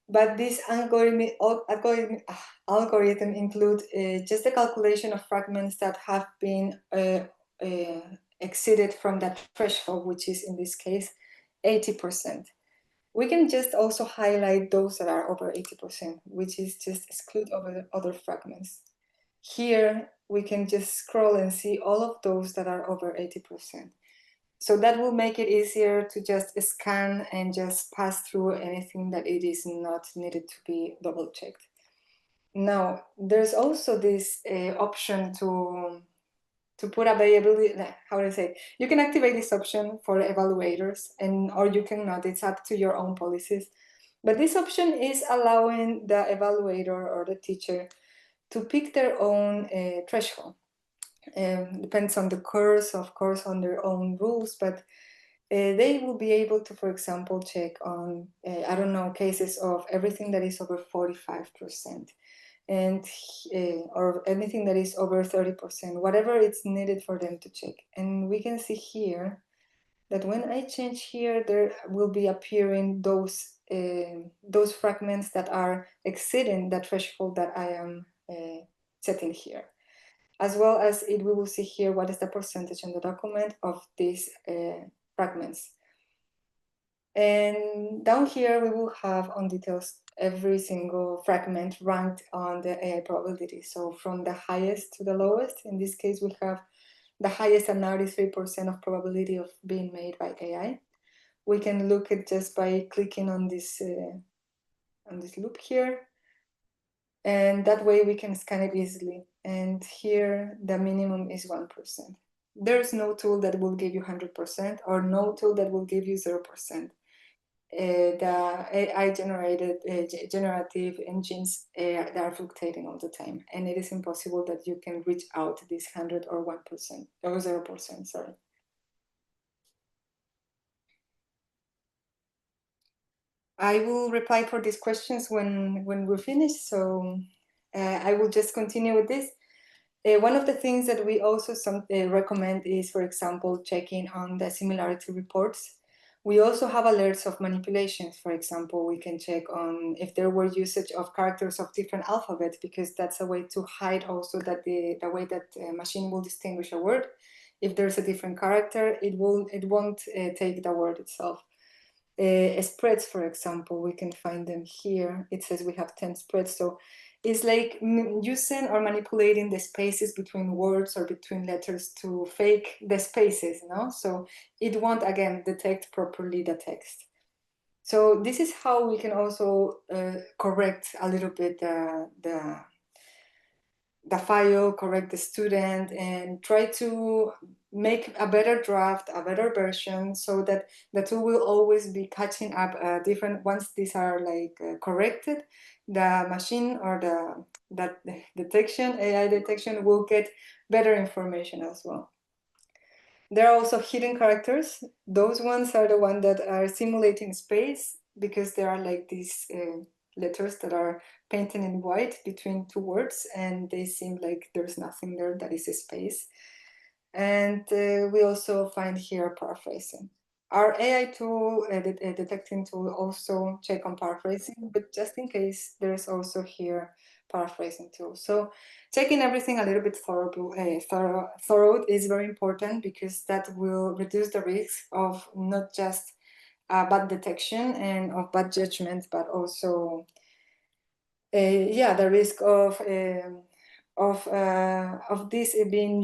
But this algorithm include just the calculation of fragments that have been exceeded from that threshold, which is in this case 80%. We can just also highlight those that are over 80%, which is just exclude other fragments. Here, we can just scroll and see all of those that are over 80%. So that will make it easier to just scan and just pass through anything that it is not needed to be double checked. Now, there's also this option to put availability, how do I say? You can activate this option for evaluators, or you cannot, it's up to your own policies. But this option is allowing the evaluator or the teacher to pick their own threshold. Depends on the course, of course, on their own rules, but they will be able to, for example, check on, I don't know, cases of everything that is over 45%, and or anything that is over 30%, whatever it's needed for them to check. And we can see here that when I change here, there will be appearing those fragments that are exceeding the threshold that I am setting here. As well as we will see here what is the percentage in the document of these fragments. And down here we will have on details every single fragment ranked on the AI probability. So from the highest to the lowest, in this case we have the highest at 93% of probability of being made by AI. We can look at just by clicking on this loop here. And that way we can scan it easily. And here the minimum is 1%. There's no tool that will give you 100% or no tool that will give you 0%. The AI generated generative engines they are fluctuating all the time, and it is impossible that you can reach out this 100 or 1% or 0%, sorry. I will reply for these questions when we're finished, so I will just continue with this. One of the things that we also recommend is, for example, checking on the similarity reports. We also have alerts of manipulations. For example, we can check on if there were usage of characters of different alphabets, because that's a way to hide also that the way that a machine will distinguish a word. If there's a different character, it won't take the word itself. Spreads, for example, we can find them here. It says we have 10 spreads. So it's like using or manipulating the spaces between words or between letters to fake the spaces, no? So it won't, again, detect properly the text. So this is how we can also correct a little bit the file, correct the student, and try to make a better draft, a better version, so that the tool will always be catching up once these are like corrected, the machine or the detection, AI detection, will get better information as well. There are also hidden characters. Those ones are the ones that are simulating space, because there are like these letters that are painted in white between two words, and they seem like there's nothing there, that is a space. And we also find here paraphrasing. Our AI tool, detecting tool, also check on paraphrasing, but just in case, there's also here paraphrasing tool. So checking everything a little bit thorough is very important, because that will reduce the risk of not just bad detection and of bad judgment, but also the risk of this being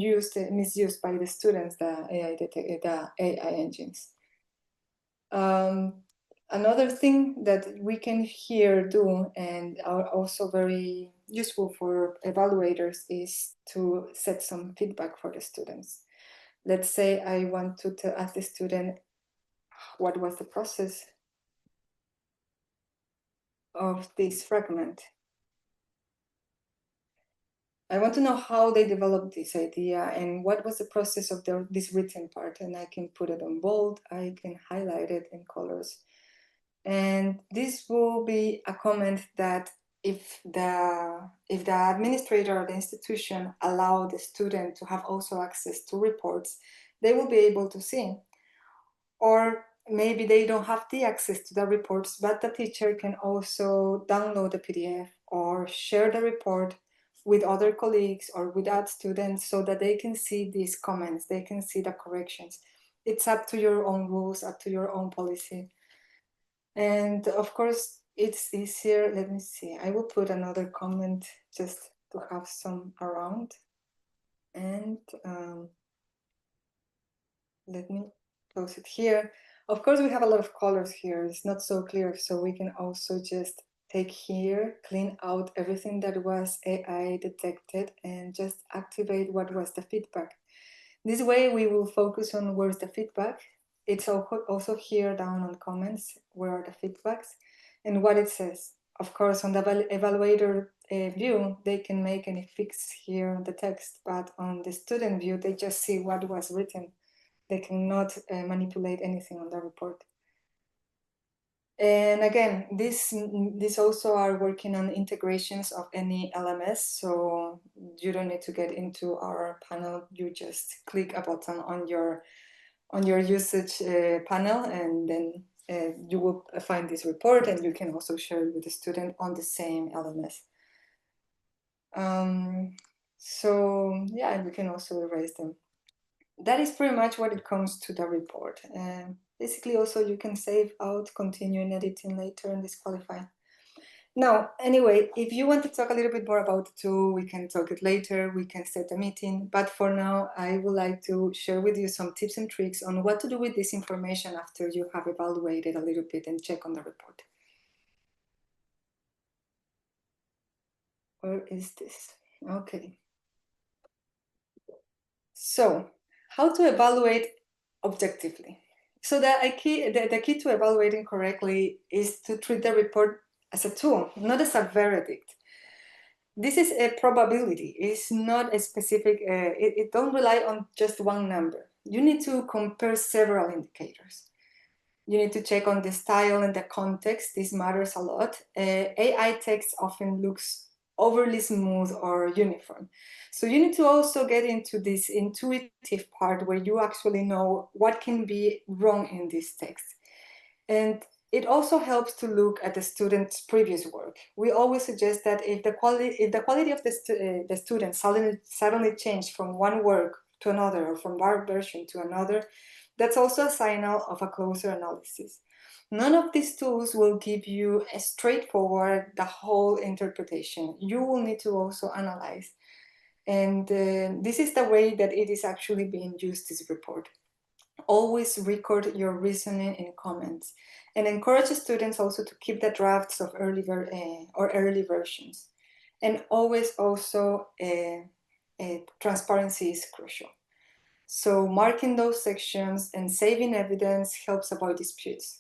misused by the students, the AI engines. Another thing that we can here do, and are also very useful for evaluators, is to set some feedback for the students. Let's say I want to ask the student what was the process of this fragment. I want to know how they developed this idea and what was the process of this written part. And I can put it on bold, I can highlight it in colors. And this will be a comment that if the administrator or the institution allow the student to have also access to reports, they will be able to see. Or maybe they don't have the access to the reports, but the teacher can also download the PDF or share the report with other colleagues or with other students so that they can see these comments, they can see the corrections. It's up to your own rules, up to your own policy. And of course, it's easier. Let me see. I will put another comment just to have some around. And let me close it here. Of course, we have a lot of colors here. It's not so clear. So we can also just take here, clean out everything that was AI detected and just activate what was the feedback. This way we will focus on where's the feedback. It's also here down on comments, where are the feedbacks and what it says. Of course, on the evaluator view, they can make any fix here on the text, but on the student view, they just see what was written. They cannot manipulate anything on the report. And again, this also are working on integrations of any LMS. So you don't need to get into our panel. You just click a button on your usage panel, and then you will find this report, and you can also share it with the student on the same LMS. So yeah, you can also erase them. That is pretty much what it comes to the report. Basically, also you can save out, continue in editing later, and disqualify. Now, anyway, if you want to talk a little bit more about the tool, we can talk it later, we can set a meeting. But for now, I would like to share with you some tips and tricks on what to do with this information after you have evaluated a little bit and check on the report. Where is this? Okay. So, how to evaluate objectively? So the key to evaluating correctly is to treat the report as a tool, not as a verdict. This is a probability. It's not a specific, it don't rely on just one number. You need to compare several indicators. You need to check on the style and the context. This matters a lot. AI text often looks overly smooth or uniform. So you need to also get into this intuitive part where you actually know what can be wrong in this text. And it also helps to look at the student's previous work. We always suggest that if the quality of the student suddenly changed from one work to another, or from one version to another, that's also a signal of a closer analysis. None of these tools will give you a straightforward, the whole interpretation. You will need to also analyze. And this is the way that it is actually being used, this report. Always record your reasoning in comments, and encourage students also to keep the drafts of early versions. And always also transparency is crucial. So marking those sections and saving evidence helps avoid disputes.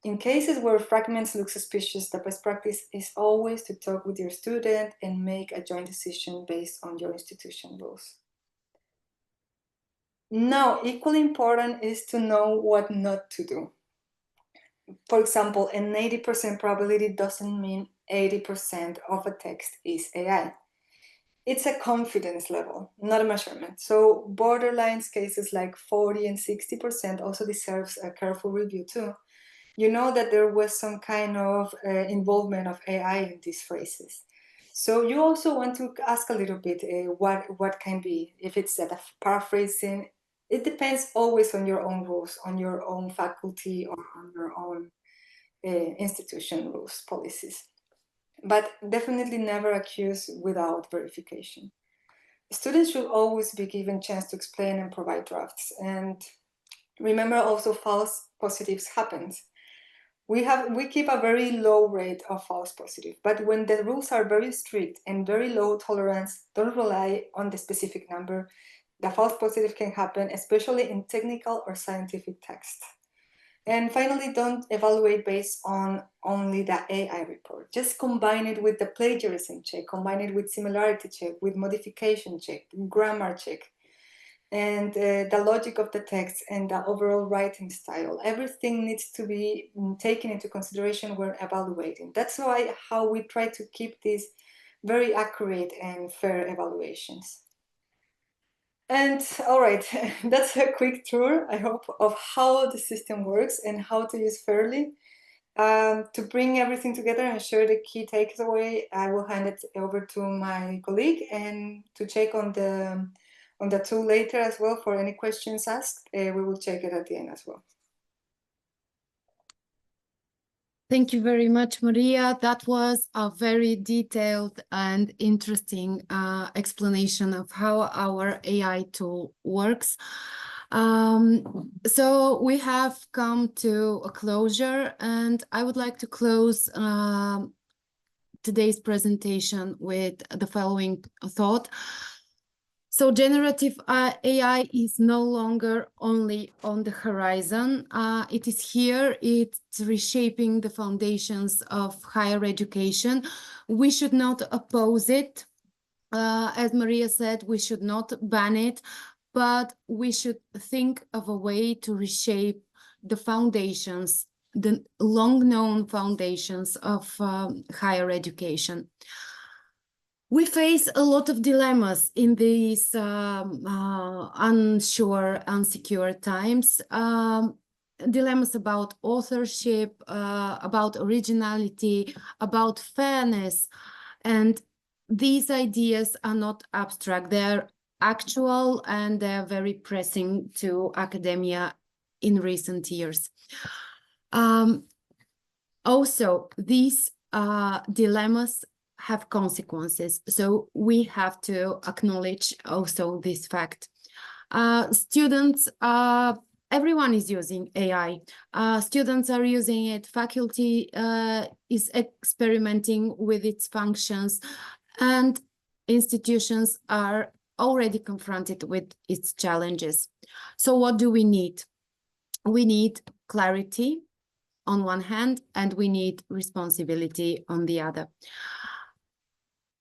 In cases where fragments look suspicious, the best practice is always to talk with your student and make a joint decision based on your institution rules. Now, equally important is to know what not to do. For example, an 80% probability doesn't mean 80% of a text is AI. It's a confidence level, not a measurement. So borderline cases like 40 and 60% also deserves a careful review too. You know that there was some kind of involvement of AI in these phrases. So you also want to ask a little bit what can be, if it's a paraphrasing. It depends always on your own rules, on your own faculty, or on your own institution rules, policies. But definitely never accuse without verification. Students should always be given chance to explain and provide drafts. And remember also false positives happens. We keep a very low rate of false positive, but when the rules are very strict and very low tolerance, don't rely on the specific number. The false positive can happen, especially in technical or scientific text. And finally, don't evaluate based on only the AI report. Just combine it with the plagiarism check, combine it with similarity check, with modification check, grammar check, and the logic of the text and the overall writing style. Everything needs to be taken into consideration when evaluating. That's why how we try to keep these very accurate and fair evaluations. And all right, that's a quick tour, I hope, of how the system works and how to use fairly. To bring everything together and share the key takeaway, I will hand it over to my colleague and to check on the tool later as well for any questions asked. We will check it at the end as well. Thank you very much, Maria. That was a very detailed and interesting explanation of how our AI tool works. So we have come to a closure, and I would like to close today's presentation with the following thought. So generative AI is no longer only on the horizon. It is here. It's reshaping the foundations of higher education. We should not oppose it. As Maria said, we should not ban it, but we should think of a way to reshape the foundations, the long-known foundations of higher education. We face a lot of dilemmas in these unsure, unsecure times. Dilemmas about authorship, about originality, about fairness. And these ideas are not abstract. They're actual and they're very pressing to academia in recent years. Also, these dilemmas have consequences. So we have to acknowledge also this fact. Students, everyone is using AI. Students are using it. Faculty is experimenting with its functions, and institutions are already confronted with its challenges. So what do we need? We need clarity on one hand, and we need responsibility on the other.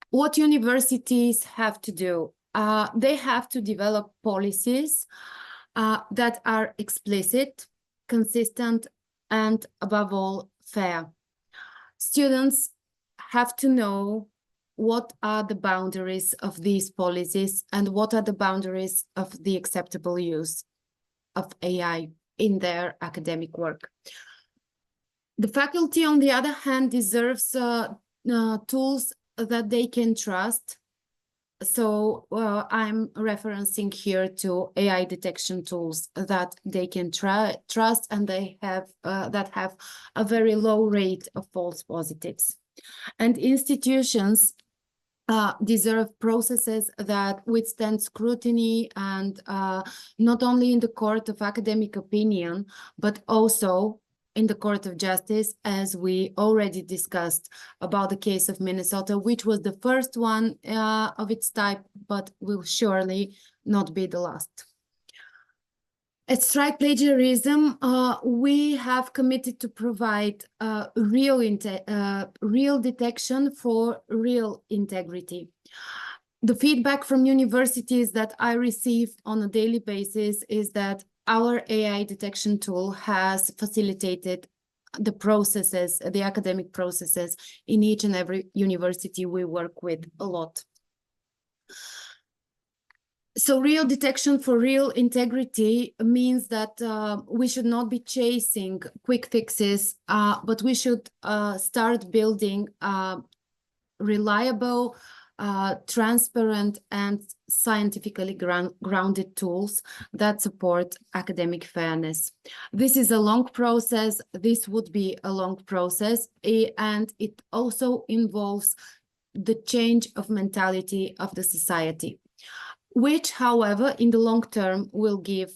What universities have to do? They have to develop policies that are explicit, consistent, and above all, fair. Students have to know what are the boundaries of these policies and what are the boundaries of the acceptable use of AI in their academic work. The faculty, on the other hand, deserves tools that they can trust. So I'm referencing here to AI detection tools that they can trust, and they have that have a very low rate of false positives. And institutions deserve processes that withstand scrutiny, and not only in the court of academic opinion, but also in the Court of Justice, as we already discussed about the case of Minnesota, which was the first one of its type, but will surely not be the last. At Strike Plagiarism, we have committed to provide real detection for real integrity. The feedback from universities that I receive on a daily basis is that our AI detection tool has facilitated the processes, the academic processes in each and every university we work with a lot. So real detection for real integrity means that we should not be chasing quick fixes, but we should start building reliable, transparent, and scientifically grounded tools that support academic fairness. This is a long process. This would be a long process, and it also involves the change of mentality of the society, which, however, in the long term will give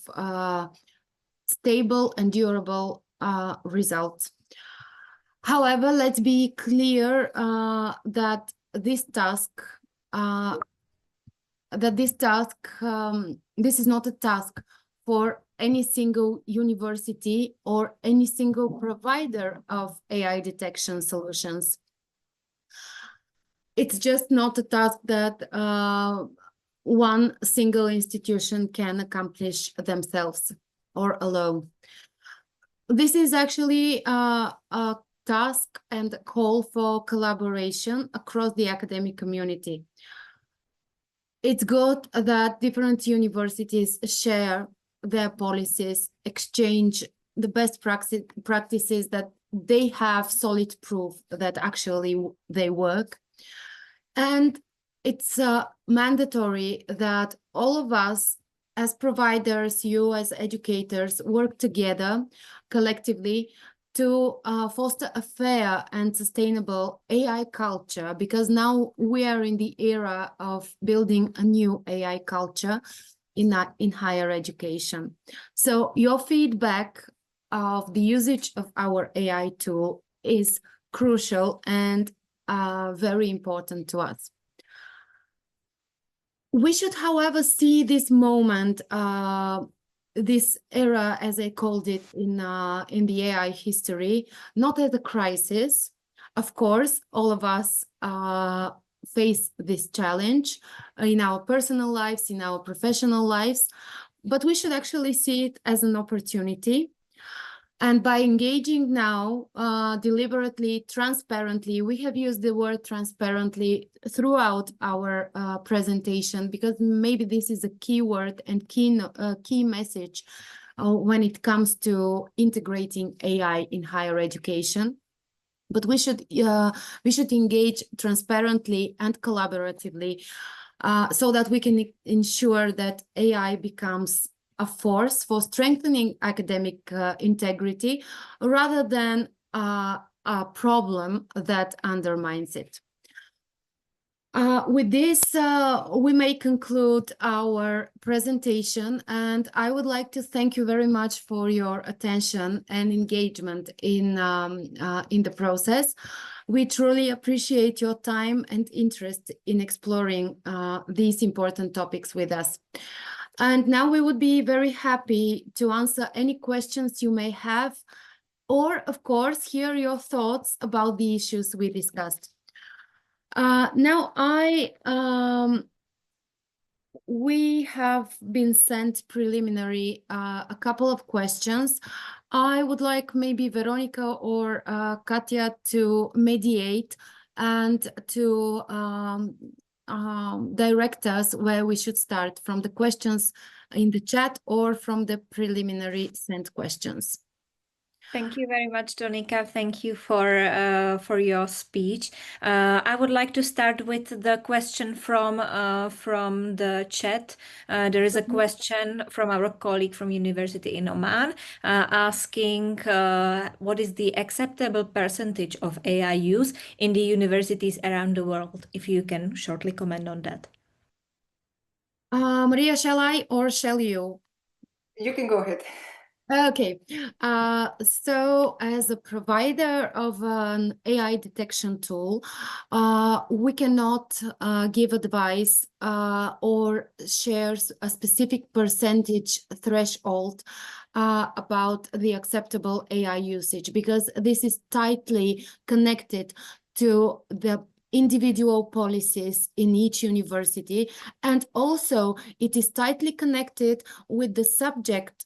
stable and durable results. However, let's be clear that this is not a task for any single university or any single provider of AI detection solutions. It's just not a task that one single institution can accomplish themselves or alone. This is actually a task and a call for collaboration across the academic community. It's good that different universities share their policies, exchange the best practices, that they have solid proof that actually they work. And it's mandatory that all of us as providers, you as educators, work together collectively to foster a fair and sustainable AI culture, because now we are in the era of building a new AI culture in higher education. So your feedback of the usage of our AI tool is crucial and very important to us. We should, however, see this moment, this era, as I called it in the AI history, not as a crisis. Of course, all of us face this challenge in our personal lives, in our professional lives, but we should actually see it as an opportunity. And by engaging now deliberately, transparently, we have used the word transparently throughout our presentation, because maybe this is a key word and key message when it comes to integrating AI in higher education. But we should engage transparently and collaboratively so that we can ensure that AI becomes a force for strengthening academic integrity rather than a problem that undermines it. With this, we may conclude our presentation, and I would like to thank you very much for your attention and engagement in the process. We truly appreciate your time and interest in exploring these important topics with us. And now we would be very happy to answer any questions you may have, or of course, hear your thoughts about the issues we discussed. Now we have been sent preliminary a couple of questions. I would like maybe Veronica or Katya to mediate and to direct us where we should start, from the questions in the chat or from the preliminary sent questions. Thank you very much, Donika. Thank you for your speech. I would like to start with the question from the chat. There is a question from our colleague from University in Oman asking what is the acceptable percentage of AI use in the universities around the world? If you can shortly comment on that. Maria, shall I or shall you? You can go ahead. Okay, so as a provider of an AI detection tool, we cannot give advice or share a specific percentage threshold about the acceptable AI usage, because this is tightly connected to the individual policies in each university, and also it is tightly connected with the subject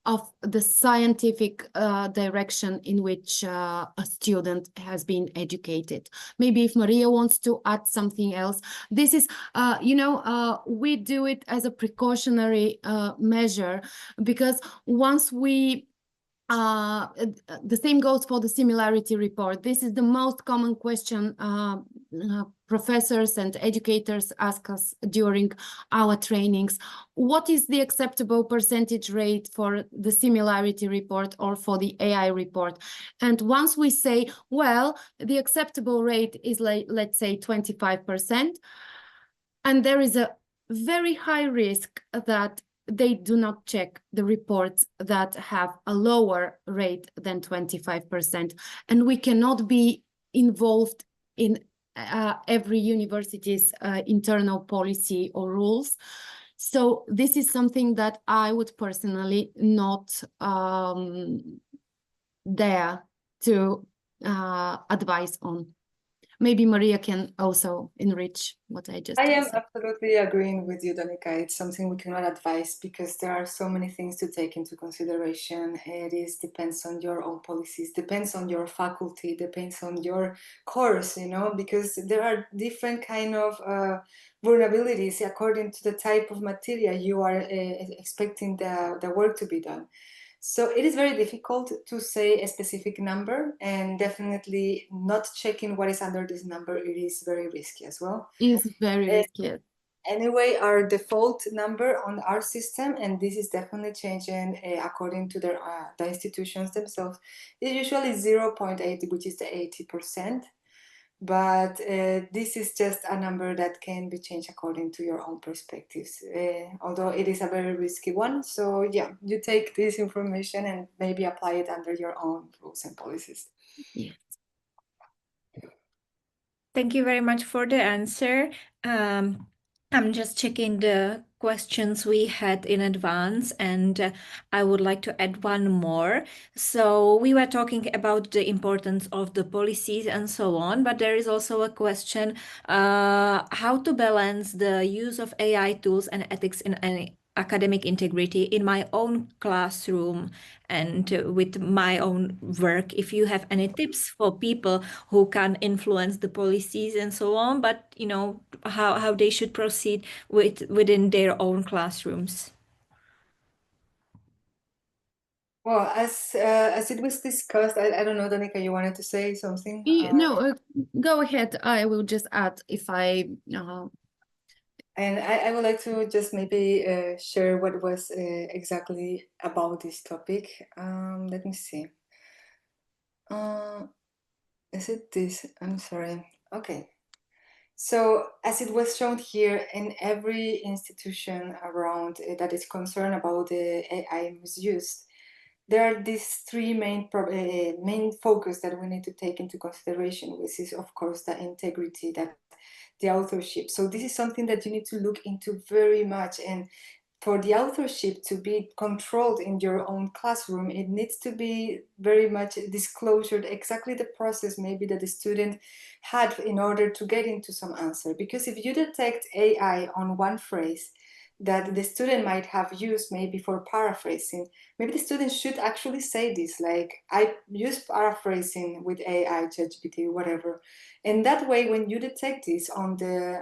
of the scientific direction in which a student has been educated. Maybe if Maria wants to add something else. This is, we do it as a precautionary measure, because once we the same goes for the similarity report. This is the most common question professors and educators ask us during our trainings. What is the acceptable percentage rate for the similarity report or for the AI report? And once we say, well, the acceptable rate is, like, let's say 25%, and there is a very high risk that they do not check the reports that have a lower rate than 25%. And we cannot be involved in every university's internal policy or rules. So this is something that I would personally not dare to advise on. Maybe Maria can also enrich what I just I am said. absolutely agreeing with you, Donika. It's something we cannot advise because there are so many things to take into consideration. It depends on your own policies, depends on your faculty, depends on your course, because there are different kind of vulnerabilities according to the type of material you are expecting the work to be done. So it is very difficult to say a specific number, and definitely not checking what is under this number, it is very risky as well. It's very risky. Anyway, our default number on our system, and this is definitely changing according to the institutions themselves, is usually 0.8, which is the 80%. But this is just a number that can be changed according to your own perspectives, although it is a very risky one. So yeah, you take this information and maybe apply it under your own rules and policies. Yes. Thank you very much for the answer. I'm just checking the questions we had in advance, and I would like to add one more. So we were talking about the importance of the policies and so on, but there is also a question how to balance the use of AI tools and ethics in any academic integrity in my own classroom and with my own work. If you have any tips for people who can influence the policies and so on, but how they should proceed within their own classrooms. Well, as it was discussed, I don't know, Donika, you wanted to say something? No, go ahead. I will just add if I. And I would like to just maybe share what was exactly about this topic. Let me see. Is it this? I'm sorry. Okay. So as it was shown here, in every institution around that is concerned about the AI misuse, there are these three main focus that we need to take into consideration, which is, of course, the integrity, that the authorship. So this is something that you need to look into very much. And for the authorship to be controlled in your own classroom, it needs to be very much disclosed exactly the process maybe that the student had in order to get into some answer. Because if you detect AI on one phrase that the student might have used maybe for paraphrasing, maybe the student should actually say this, like, I use paraphrasing with AI, ChatGPT, whatever. And that way, when you detect this on the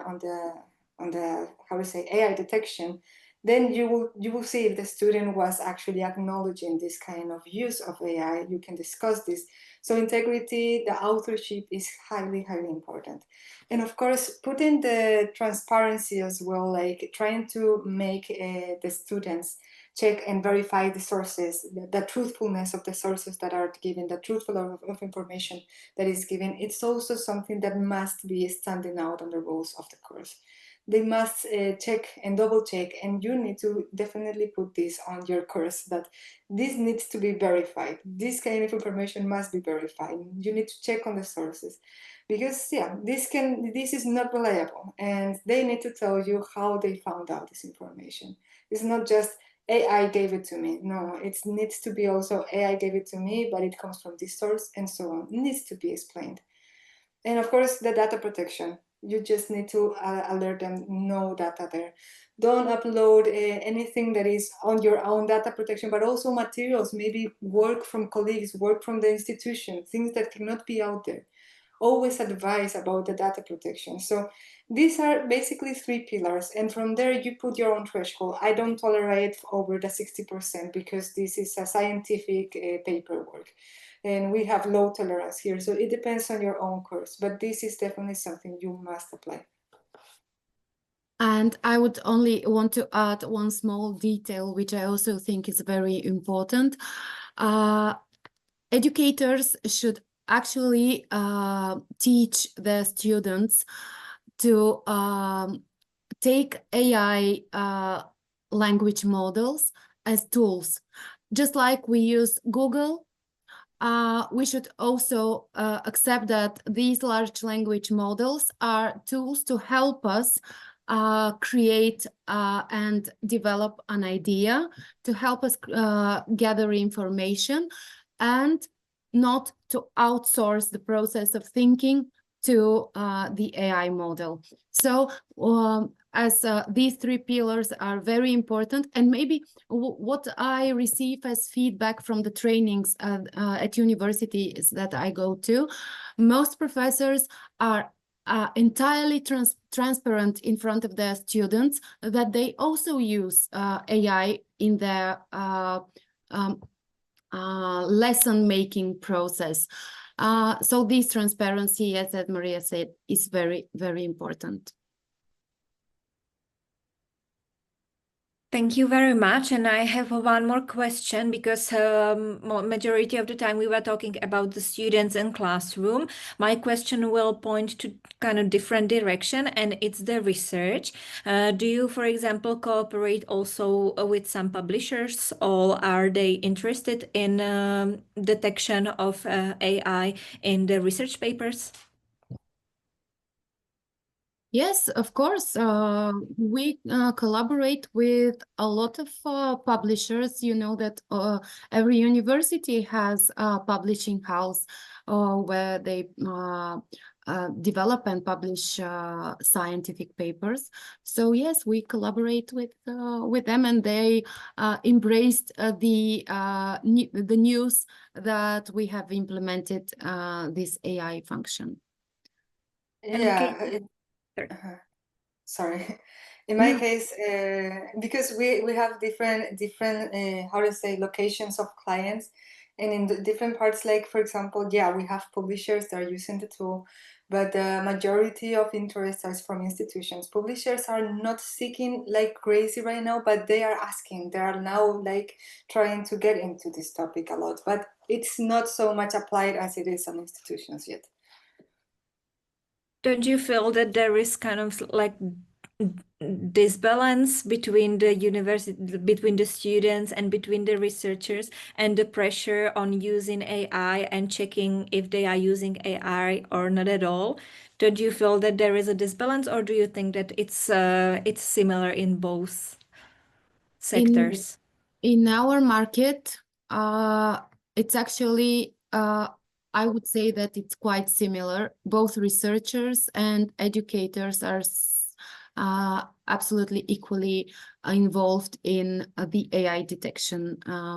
how to say AI detection, then you will see if the student was actually acknowledging this kind of use of AI. You can discuss this. So integrity, the authorship is highly, highly important. And of course, putting the transparency as well, like trying to make the students check and verify the sources, the truthfulness of the sources that are given, the truthfulness of information that is given. It's also something that must be standing out on the rules of the course. They must check and double check, and you need to definitely put this on your course, that this needs to be verified. This kind of information must be verified. You need to check on the sources, because yeah, this is not reliable, and they need to tell you how they found out this information. It's not just AI gave it to me. No, it needs to be also AI gave it to me, but it comes from this source and so on. It needs to be explained. And of course, the data protection. You just need to alert them, no data there. Don't upload anything that is on your own data protection, but also materials, maybe work from colleagues, work from the institution, things that cannot be out there. Always advise about the data protection. So these are basically three pillars. And from there, you put your own threshold. I don't tolerate over the 60% because this is a scientific paperwork. And we have low tolerance here. So it depends on your own course. But this is definitely something you must apply. And I would only want to add one small detail, which I also think is very important. Educators should actually teach their students to take AI language models as tools. Just like we use Google, we should also accept that these large language models are tools to help us create and develop an idea, to help us gather information, and not to outsource the process of thinking to the AI model. So as these three pillars are very important, and maybe what I receive as feedback from the trainings at universities that I go to, most professors are entirely transparent in front of their students that they also use AI in their lesson making process. So this transparency, as Maria said, is very, very important. Thank you very much. And I have one more question, because majority of the time we were talking about the students and classroom. My question will point to kind of different direction, and it's the research. Do you, for example, cooperate also with some publishers, or are they interested in detection of AI in the research papers? Yes, of course. We collaborate with a lot of publishers. You know that every university has a publishing house where they develop and publish scientific papers. So yes, we collaborate with them, and they embraced the news that we have implemented this AI function. Yeah. Sorry. In my case, because we have different how to say, locations of clients, and in the different parts, like for example, yeah, we have publishers that are using the tool, but the majority of interest is from institutions. Publishers are not seeking like crazy right now, but they are asking. They are now like trying to get into this topic a lot, but it's not so much applied as it is on institutions yet. Don't you feel that there is kind of like disbalance between the university, between the students and between the researchers, and the pressure on using AI and checking if they are using AI or not at all? Don't you feel that there is a disbalance, or do you think that it's similar in both sectors? In our market, it's actually, I would say that it's quite similar. Both researchers and educators are absolutely equally involved in the AI detection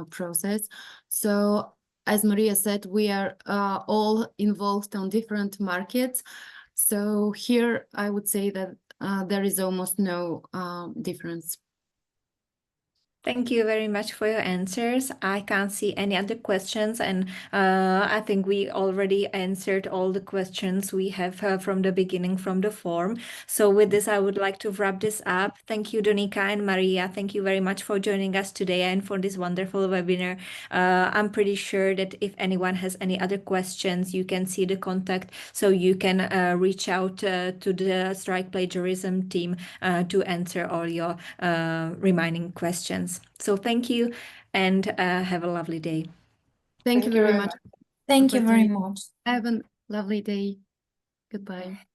process. So, as Maria said, we are all involved on different markets. So here, I would say that there is almost no difference. Thank you very much for your answers. I can't see any other questions, and I think we already answered all the questions we have from the beginning from the form. So with this, I would like to wrap this up. Thank you, Donika and Maria. Thank you very much for joining us today and for this wonderful webinar. I'm pretty sure that if anyone has any other questions, you can see the contact, so you can reach out to the Strike Plagiarism team to answer all your remaining questions. So thank you, and have a lovely day. Thank you very much. Thank you very much. Have a lovely day. Goodbye.